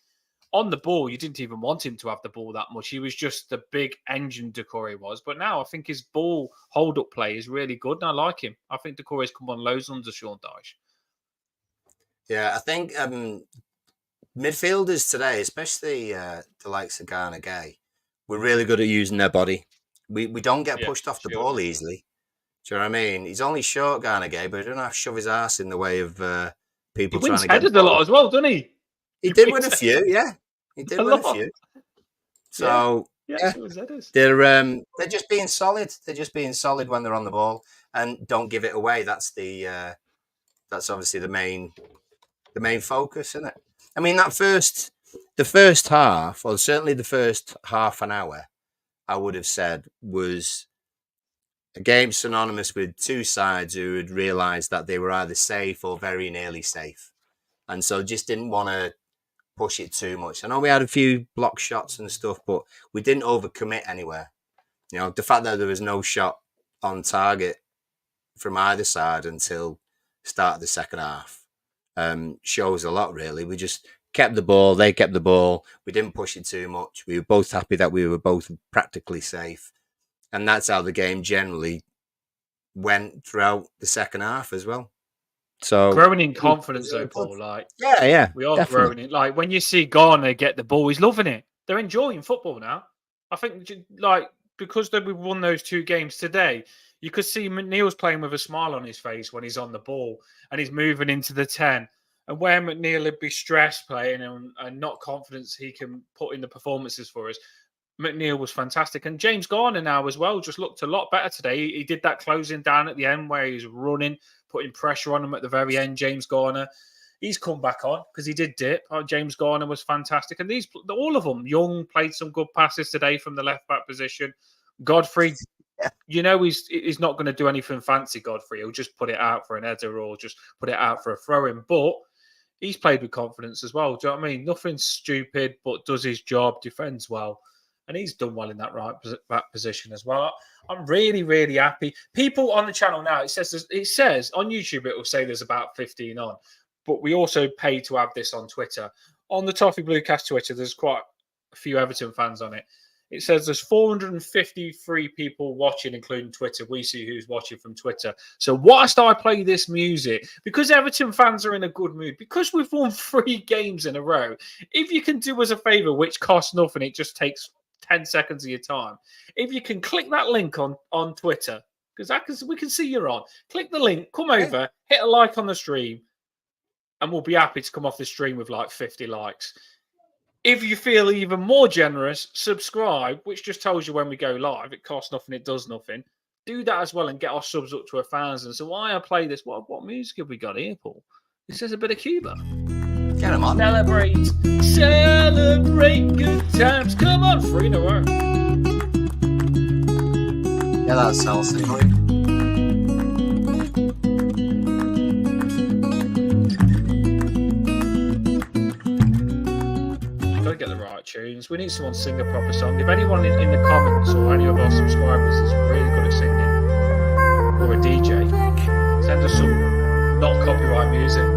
on the ball, you didn't even want him to have the ball that much. He was just the big engine Decore was. But now I think his ball hold-up play is really good, and I like him. I think Decore's come on loads under Sean Dyche. Yeah, I think midfielders today, especially the likes of Garner Gueye, were really good at using their body. We don't get pushed off the ball easily. Do you know what I mean? He's only short, Garner Gueye, but he doesn't have to shove his ass in the way of people trying to get headed a lot as well, doesn't he? He did win a few, yeah. He did win a few. So they're just being solid. They're just being solid when they're on the ball and don't give it away. That's obviously the main focus, isn't it? I mean, the first half, or certainly the first half an hour, I would have said was a game synonymous with two sides who had realised that they were either safe or very nearly safe, and so just didn't want to push it too much. I know we had a few block shots and stuff, but we didn't overcommit anywhere. You know, the fact that there was no shot on target from either side until start of the second half shows a lot, really. We just kept the ball. They kept the ball. We didn't push it too much. We were both happy that we were both practically safe. And that's how the game generally went throughout the second half as well. So growing in confidence, though, Paul. We are growing in. Like when you see Garner get the ball, he's loving it. They're enjoying football now. I think, because we've won those 2 games today, you could see McNeil's playing with a smile on his face when he's on the ball and he's moving into the 10. And where McNeil would be stressed playing and not confidence he can put in the performances for us, McNeil was fantastic. And James Garner now as well just looked a lot better today. He did that closing down at the end where he's running, putting pressure on him at the very end. James Garner, he's come back on because he did dip. James Garner was fantastic. And all of them, Young played some good passes today from the left-back position. Godfrey, he's not going to do anything fancy, Godfrey. He'll just put it out for an header or just put it out for a throw-in. But he's played with confidence as well. Do you know what I mean? Nothing stupid, but does his job, defends well. And he's done well in that right back position as well. I'm really, really happy. People on the channel now, it says on YouTube, it will say there's about 15 on. But we also pay to have this on Twitter. On the Toffee Bluecast Twitter, there's quite a few Everton fans on it. It says there's 453 people watching, including Twitter. We see who's watching from Twitter. So whilst I play this music, because Everton fans are in a good mood, because we've won 3 games in a row, if you can do us a favour, which costs nothing, it just takes 10 seconds of your time. If you can click that link on Twitter, because we can see you're on, click the link, come over, hit a like on the stream, and we'll be happy to come off the stream with like 50 likes. If you feel even more generous, subscribe, which just tells you when we go live. It costs nothing, it does nothing. Do that as well and get our subs up to 1,000. So why I play this? What music have we got here, Paul? This is a bit of Cuba. Get them on. Celebrate good times. Come on, 3 in a row. Yeah, that's salsa. Gotta get the right tunes. We need someone to sing a proper song. If anyone in the comments or any of our subscribers is really good at singing, or a DJ, send us some not copyright music.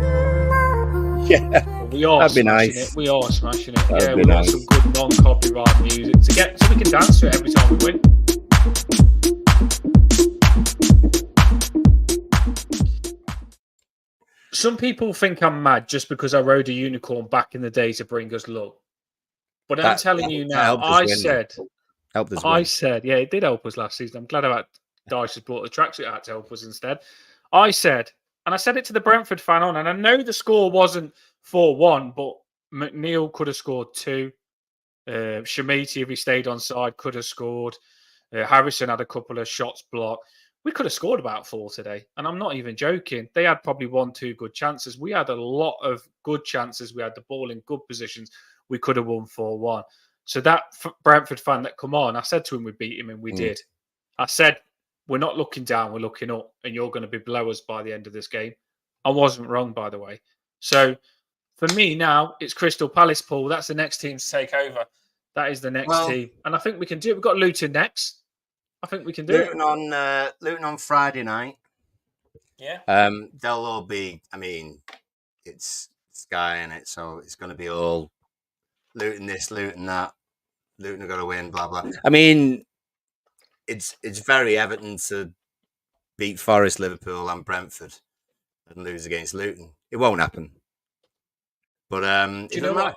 Yeah, we are. That'd be nice. It. We are smashing it. That'd we want some good non-copyright music so we can dance to it every time we win. Some people think I'm mad just because I rode a unicorn back in the day to bring us luck. But I'm telling you now, I said Helped us I win. said, yeah, it did help us last season. I'm glad about Dyche has brought the tracksuit out to help us instead. I said, and I said it to the Brentford fan on, and I know the score wasn't 4-1, but McNeil could have scored 2. Shamiti, if he stayed on side, could have scored. Harrison had a couple of shots blocked. We could have scored about 4 today. And I'm not even joking. They had probably 1-2 good chances. We had a lot of good chances. We had the ball in good positions. We could have won 4-1. So that Brentford fan that come on, I said to him we beat him, and we did. I said, we're not looking down, we're looking up, and you're going to be below us by the end of this game. I wasn't wrong, by the way. So for me now, it's Crystal Palace, Paul. That's the next team to take over. That is the next team. And I think we can do it. We've got Luton next. I think we can do Luton it. Luton on Friday night. Yeah. They'll all be, I mean, it's Sky in it, so it's going to be all Luton this, Luton that. Luton are going to win, blah, blah. I mean, it's very Everton to beat Forest, Liverpool and Brentford and lose against Luton. It won't happen. But it doesn't matter.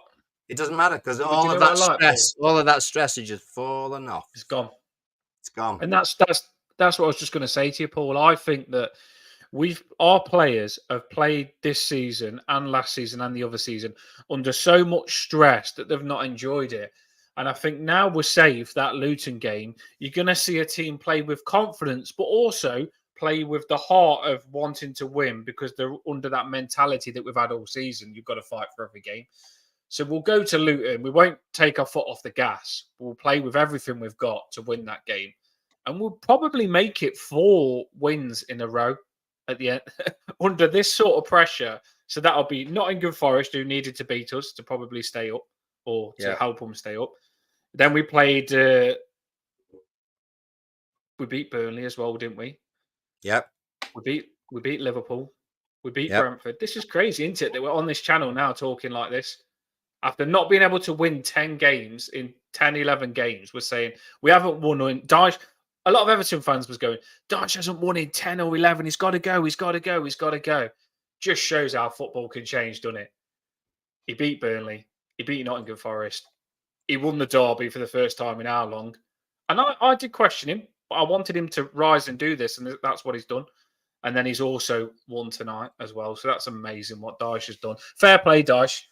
It doesn't matter because all of that stress is just falling off. It's gone. It's gone. And that's what I was just going to say to you, Paul. I think that our players have played this season and last season and the other season under so much stress that they've not enjoyed it. And I think now we're safe, that Luton game, you're going to see a team play with confidence, but also play with the heart of wanting to win because they're under that mentality that we've had all season. You've got to fight for every game. So we'll go to Luton. We won't take our foot off the gas. We'll play with everything we've got to win that game. And we'll probably make it 4 wins in a row at the end under this sort of pressure. So that'll be Nottingham Forest, who needed to beat us to probably stay up or to help them stay up. Then we played, we beat Burnley as well, didn't we? Yep. We beat Liverpool. We beat Brentford. This is crazy, isn't it? That we're on this channel now talking like this. After not being able to win 10 games in 10, 11 games, we're saying we haven't won. Dyche, a lot of Everton fans was going, Dyche hasn't won in 10 or 11. He's got to go. He's got to go. He's got to go. Just shows how football can change, doesn't it? He beat Burnley. He beat Nottingham Forest. He won the derby for the first time in how long? And I did question him, but I wanted him to rise and do this, and that's what he's done. And then he's also won tonight as well. So that's amazing what Dyche has done. Fair play, Dyche.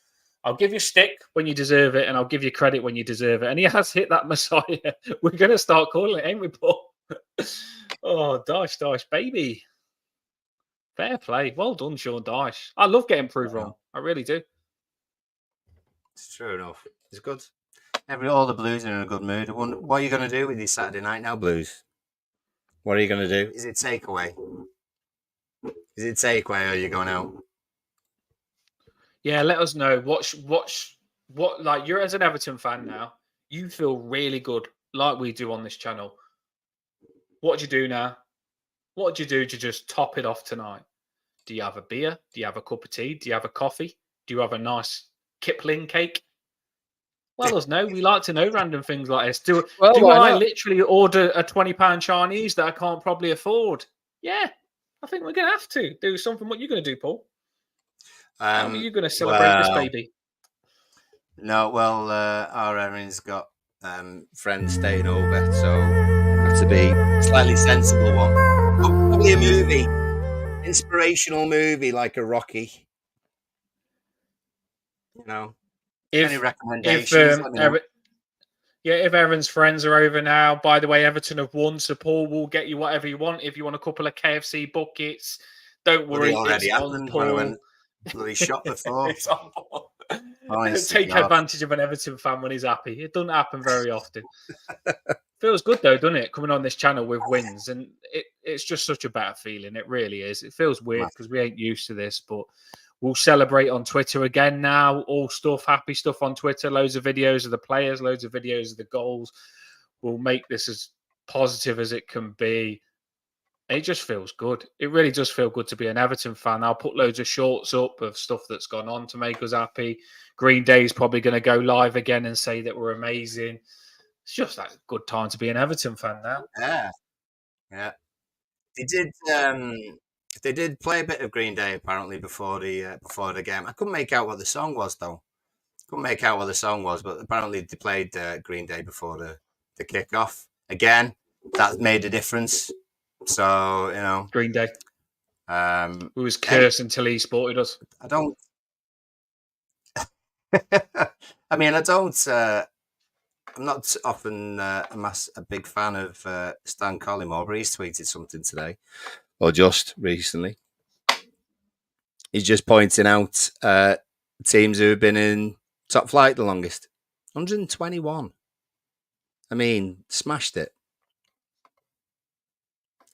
I'll give you stick when you deserve it, and I'll give you credit when you deserve it. And he has hit that Messiah. We're going to start calling it, ain't we, Paul? Oh, Dyche, baby. Fair play. Well done, Sean Dyche. I love getting proved wrong. I really do. It's true enough. It's good. All the Blues are in a good mood. What are you going to do with this Saturday night now, Blues? What are you going to do? Is it takeaway? Or are you going out? Yeah, let us know. What like you're as an Everton fan now, you feel really good like we do on this channel. What do you do now? What do you do to just top it off tonight? Do you have a beer? Do you have a cup of tea? Do you have a coffee? Do you have a nice Kipling cake? Let us know. We like to know random things like this. Do I literally order a £20 Chinese that I can't probably afford? Yeah, I think we're going to have to do something. What are you going to do, Paul? How are you going to celebrate this baby? No, well, our Erin's got friends staying over, so have to be a slightly sensible one. Probably a movie, inspirational movie like a Rocky. You know, any recommendations? If Erin's friends are over now, by the way, Everton have won, so Paul will get you whatever you want. If you want a couple of KFC buckets, don't worry. Well, already happened when I went bloody shop before. It's on Paul. Take advantage of an Everton fan when he's happy. It doesn't happen very often. Feels good though, doesn't it? Coming on this channel with wins, and it's just such a better feeling. It really is. It feels weird because we ain't used to this, but we'll celebrate on Twitter again now. All stuff, happy stuff on Twitter. Loads of videos of the players, loads of videos of the goals. We'll make this as positive as it can be. It just feels good. It really does feel good to be an Everton fan. I'll put loads of shorts up of stuff that's gone on to make us happy. Green Day's probably going to go live again and say that we're amazing. It's just a good time to be an Everton fan now. Yeah. They did play a bit of Green Day apparently before the game. I couldn't make out what the song was though. But apparently they played Green Day before the kickoff. Again, that made a difference. So, Green Day. We was cursed until he sported us. I don't. I mean, I don't. I'm not often a big fan of Stan Collymore, but he's tweeted something today, or just recently. He's just pointing out teams who have been in top flight the longest. 121. I mean, smashed it.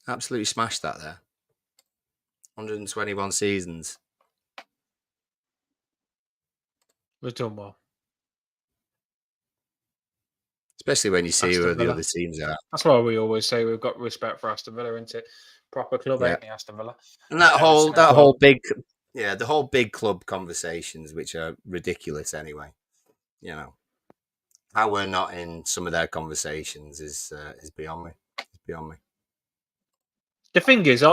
Absolutely smashed that there. 121 seasons. We've done well. Especially when you see who the other teams are. That's why we always say we've got respect for Aston Villa, isn't it? Proper club, ain't they, Aston Villa? And the whole big club conversations, which are ridiculous anyway. How we're not in some of their conversations is beyond me. It's beyond me. The thing is,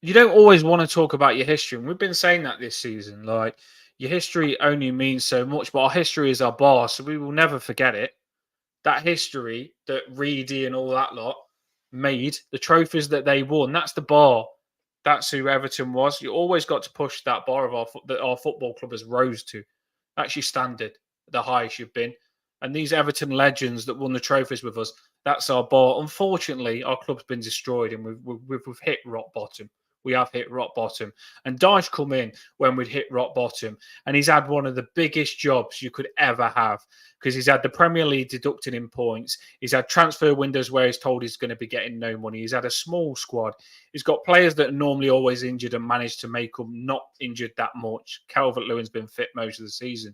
you don't always want to talk about your history, and we've been saying that this season. Like, your history only means so much, but our history is our bar, so we will never forget it. That history that Reedy and all that lot made, the trophies that they won, that's the bar. That's who Everton was. You always got to push that bar of that our football club has rose to. That's your standard, the highest you've been. And these Everton legends that won the trophies with us, that's our bar. Unfortunately, our club's been destroyed and we've hit rock bottom. We have hit rock bottom. And Dyche come in when we'd hit rock bottom. And he's had one of the biggest jobs you could ever have, because he's had the Premier League deducting in points. He's had transfer windows where he's told he's going to be getting no money. He's had a small squad. He's got players that are normally always injured and managed to make them not injured that much. Calvert-Lewin's been fit most of the season.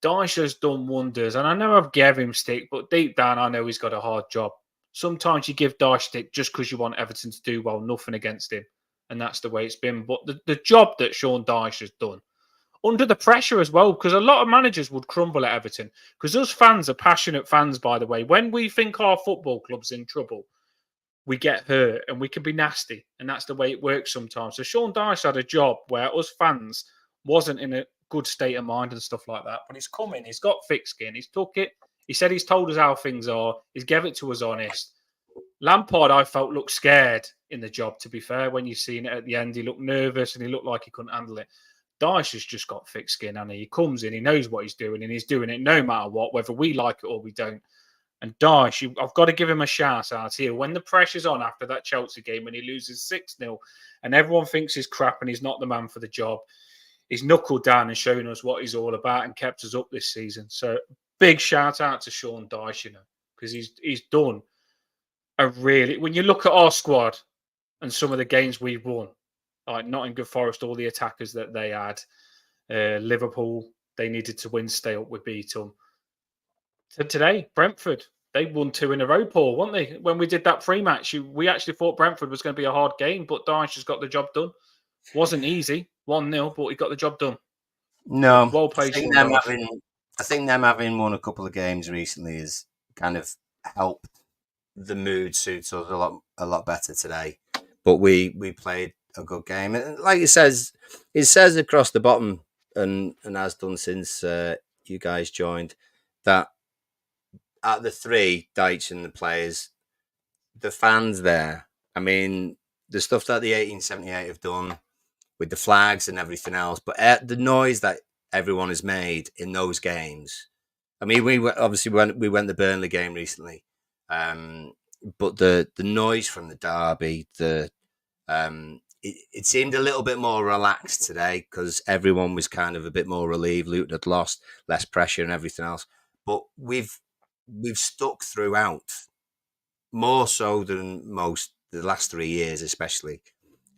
Dyche has done wonders. And I know I've gave him stick, but deep down, I know he's got a hard job. Sometimes you give Dyche stick just because you want Everton to do well, nothing against him. And that's the way it's been. But the job that Sean Dyche has done, under the pressure as well, because a lot of managers would crumble at Everton. Because us fans are passionate fans, by the way. When we think our football club's in trouble, we get hurt and we can be nasty. And that's the way it works sometimes. So Sean Dyche had a job where us fans wasn't in a good state of mind and stuff like that. But he's come in, he's got thick skin, he's took it. He said he's told us how things are. He's gave it to us honest. Lampard, I felt, looked scared in the job, to be fair. When you've seen it at the end, he looked nervous and he looked like he couldn't handle it. Dyche has just got thick skin, and he comes in, he knows what he's doing, and he's doing it no matter what, whether we like it or we don't. And Dyche, I've got to give him a shout out here. When the pressure's on after that Chelsea game and he loses 6-0 and everyone thinks he's crap and he's not the man for the job, he's knuckled down and shown us what he's all about and kept us up this season. So big shout out to Sean Dyche, because he's done when you look at our squad and some of the games we've won, like Nottingham Forest, all the attackers that they had, Liverpool, they needed to win, stay up, we beat them. Today, Brentford, they won 2 in a row, Paul, weren't they? When we did that pre-match, we actually thought Brentford was going to be a hard game, but Dyche has got the job done. Wasn't easy, 1-0, but he got the job done. No, well played. I think them having won a couple of games recently has kind of helped the mood suits us a lot better today. But we played a good game, and like it says across the bottom, and has done since you guys joined, that at the 3, Dyche and the players, the fans there. I mean, the stuff that the 1878 have done with the flags and everything else, but the noise that everyone has made in those games. I mean, we went the Burnley game recently. But the noise from the derby, it seemed a little bit more relaxed today because everyone was kind of a bit more relieved. Luton had lost, less pressure and everything else. But we've stuck throughout, more so than most the last 3 years, especially.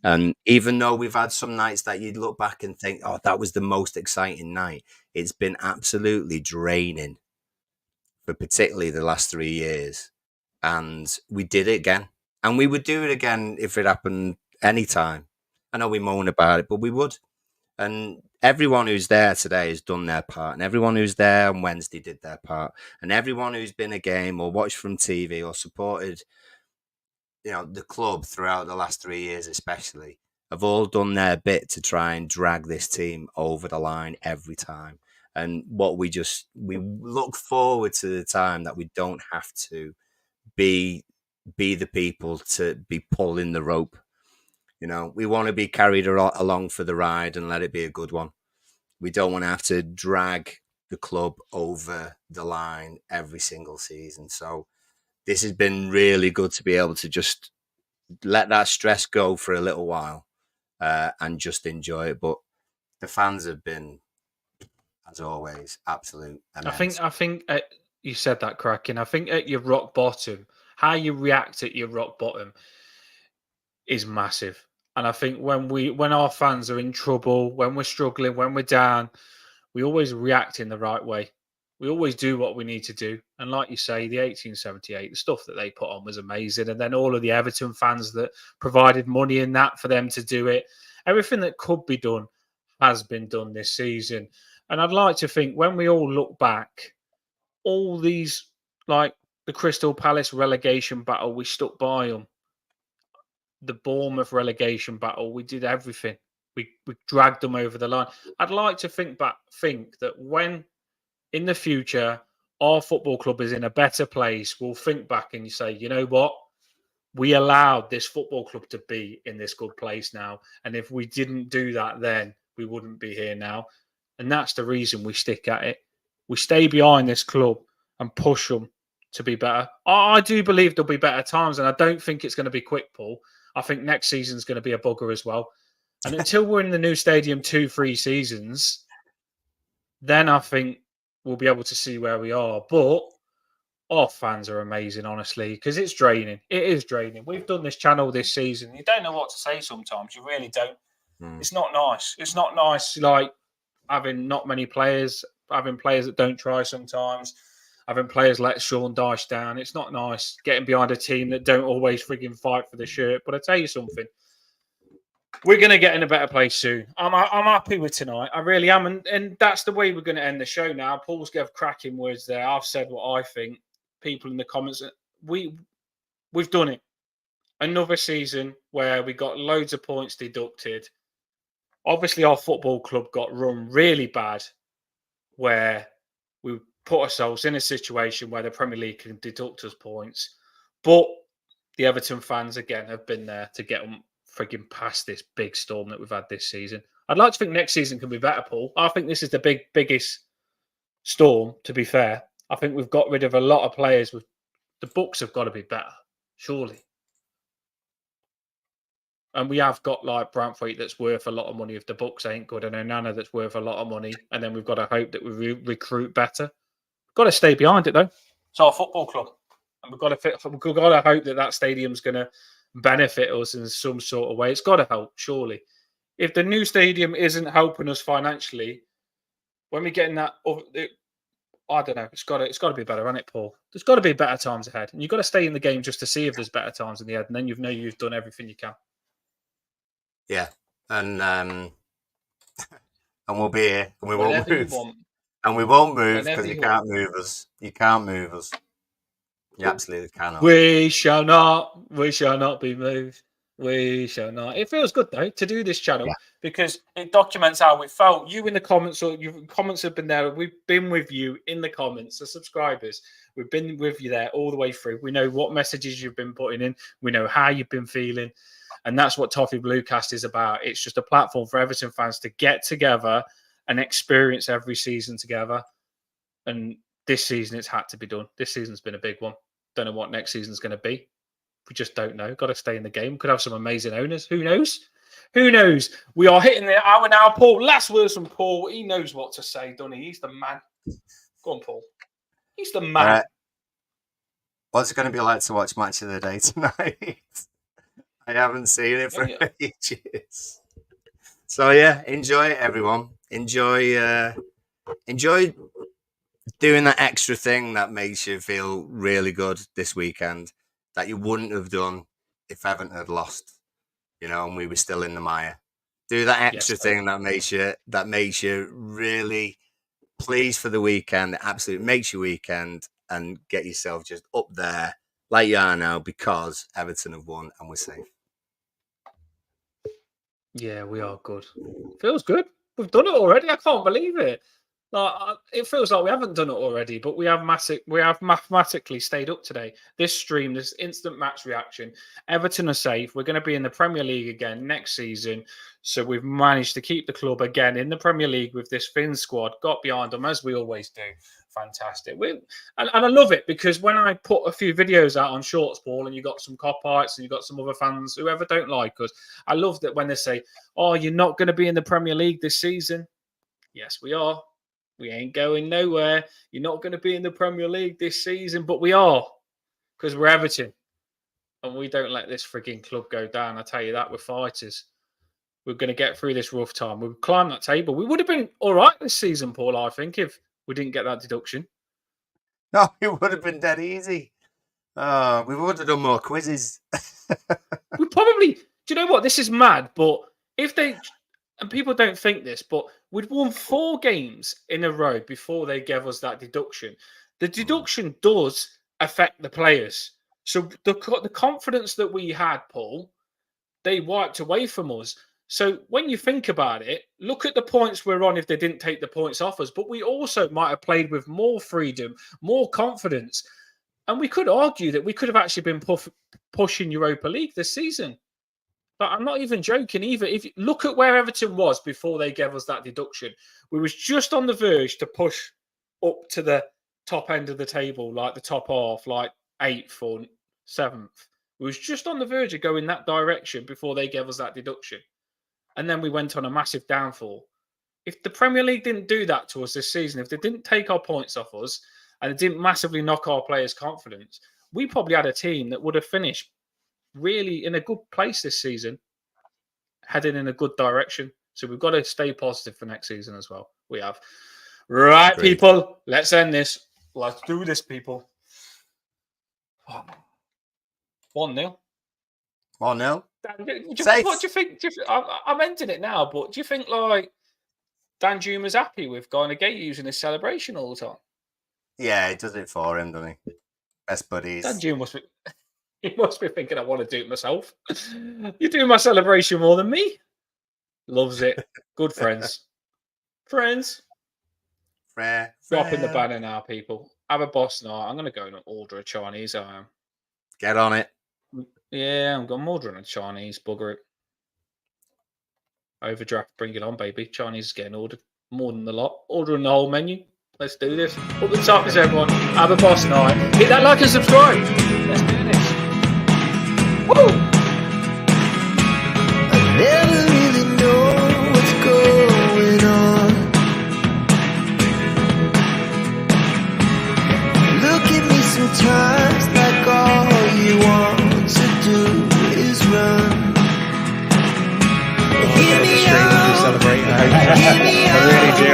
And even though we've had some nights that you'd look back and think, "Oh, that was the most exciting night," it's been absolutely draining for particularly the last 3 years. And we did it again. And we would do it again if it happened anytime. I know we moan about it, but we would. And everyone who's there today has done their part. And everyone who's there on Wednesday did their part. And everyone who's been a game or watched from TV or supported, the club throughout the last 3 years especially, have all done their bit to try and drag this team over the line every time. And what we look forward to the time that we don't have to be the people to be pulling the rope. We want to be carried along for the ride and let it be a good one. We don't want to have to drag the club over the line every single season. So this has been really good to be able to just let that stress go for a little while and just enjoy it. But the fans have been, as always, absolute immense. I think you said that, cracking. I think at your rock bottom, how you react at your rock bottom is massive. And I think when our fans are in trouble, when we're struggling, when we're down, we always react in the right way. We always do what we need to do. And like you say, the 1878, the stuff that they put on was amazing. And then all of the Everton fans that provided money in that for them to do it, everything that could be done has been done this season. And I'd like to think when we all look back, all these, like the Crystal Palace relegation battle, we stuck by them. The Bournemouth relegation battle, we did everything. We dragged them over the line. I'd like to think that when in the future our football club is in a better place, we'll think back and you say, you know what? We allowed this football club to be in this good place now. And if we didn't do that then, we wouldn't be here now. And that's the reason we stick at it. We stay behind this club and push them to be better. I do believe there'll be better times, and I don't think it's going to be quick, Paul. I think next season's going to be a bugger as well. And until we're in the new stadium 2-3 seasons, then I think we'll be able to see where we are. But our fans are amazing, honestly, because it's draining. It is draining. We've done this channel this season. You don't know what to say sometimes. You really don't. It's not nice. It's not nice, like, having not many players, having players that don't try sometimes, having players let Sean Dyche down. It's not nice getting behind a team that don't always frigging fight for the shirt. But I tell you something, we're going to get in a better place soon. I'm happy with tonight. I really am. And that's the way we're going to end the show now. Paul's gave cracking words there. I've said what I think. People in the comments, we've done it. Another season where we got loads of points deducted. Obviously, our football club got run really bad where we put ourselves in a situation where the Premier League can deduct us points. But the Everton fans, again, have been there to get them frigging past this big storm that we've had this season. I'd like to think next season can be better, Paul. I think this is the biggest storm, to be fair. I think we've got rid of a lot of players. The books have got to be better, surely. And we have got like Brentford that's worth a lot of money if the books ain't good, and Onana that's worth a lot of money. And then we've got to hope that we recruit better. We've got to stay behind it, though. It's our football club. And we've got to hope that stadium's going to benefit us in some sort of way. It's got to help, surely. If the new stadium isn't helping us financially, when we get in that, I don't know. It's got to be better, hasn't it, Paul? There's got to be better times ahead, and you've got to stay in the game just to see if there's better times in the head, and then you've done everything you can. Yeah, and we'll be here, and we won't move, and we won't move because you can't move us. You can't move us. You absolutely cannot. We shall not be moved. We shall not. It feels good though to do this channel because it documents how we felt. You in the comments, or your comments have been there. We've been with you in the comments, the subscribers. We've been with you there all the way through. We know what messages you've been putting in. We know how you've been feeling. And that's what Toffee Bluecast is about. It's just a platform for Everton fans to get together and experience every season together. And this season, it's had to be done. This season's been a big one. Don't know what next season's going to be. We just don't know. Got to stay in the game. Could have some amazing owners. Who knows? Who knows? We are hitting the hour now, Paul. Last words from Paul. He knows what to say, doesn't he? He's the man. Go on, Paul. He's the man. What's it going to be like to watch Match of the Day tonight? I haven't seen it for ages. So yeah, enjoy it, everyone. Enjoy doing that extra thing that makes you feel really good this weekend that you wouldn't have done if Everton had lost, and we were still in the mire. Do that extra thing that makes you really pleased for the weekend. It absolutely makes your weekend, and get yourself just up there like you are now because Everton have won and we're safe. Yeah, we are good. Feels good. We've done it already. I can't believe it. It feels like we haven't done it already, but we have mathematically stayed up today. This stream, this instant match reaction. Everton are safe. We're going to be in the Premier League again next season. So we've managed to keep the club again in the Premier League with this Finn squad. Got behind them as we always do. Fantastic. And I love it because when I put a few videos out on Shorts Ball and you got some cop-outs and you got some other fans, whoever don't like us, I love that when they say, "Oh, you're not going to be in the Premier League this season." Yes, we are. We ain't going nowhere. You're not going to be in the Premier League this season, but we are because we're Everton. And we don't let this frigging club go down. I tell you that, we're fighters. We're going to get through this rough time. We've climbed that table. We would have been all right this season, Paul, I think, if we didn't get that deduction. No, it would have been dead easy. We would have done more quizzes. We probably... Do you know what? This is mad, but if they... And people don't think this, but we'd won 4 games in a row before they gave us that deduction. The deduction does affect the players. So the confidence that we had, Paul, they wiped away from us. So when you think about it, look at the points we're on if they didn't take the points off us. But we also might have played with more freedom, more confidence. And we could argue that we could have actually been pushing Europa League this season. But I'm not even joking either. If you look at where Everton was before they gave us that deduction, we was just on the verge to push up to the top end of the table, like the top half, like 8th or 7th. We was just on the verge of going that direction before they gave us that deduction. And then we went on a massive downfall. If the Premier League didn't do that to us this season, if they didn't take our points off us and it didn't massively knock our players' confidence, we probably had a team that would have finished really in a good place this season, heading in a good direction. So we've got to stay positive for next season as well. We have. Right, Agreed. People, let's end this. Let's do this, people. 1-0. 1-0. What do you think? I'm ending it now, but do you think like Dan Juma's happy with going to Gueye using his celebration all the time? Yeah, he does it for him, doesn't he? Best buddies. Dan Juma must be... He must be thinking, I want to do it myself. You do my celebration more than me. Loves it. Good friends. Friends. Drop in the banner now, people. Have a boss night. I'm going to go and order a Chinese. I am. Get on it. Yeah, I'm ordering a Chinese. Bugger it. Overdraft. Bring it on, baby. Chinese is getting ordered. More than the lot. Ordering the whole menu. Let's do this. Up the top is everyone. Have a boss night. Hit that like and subscribe. Let's do this. Woo! I never really know what's going on. Look at me sometimes like all you want to do is run. Hear me out. Celebrate. Hear me out. I really do.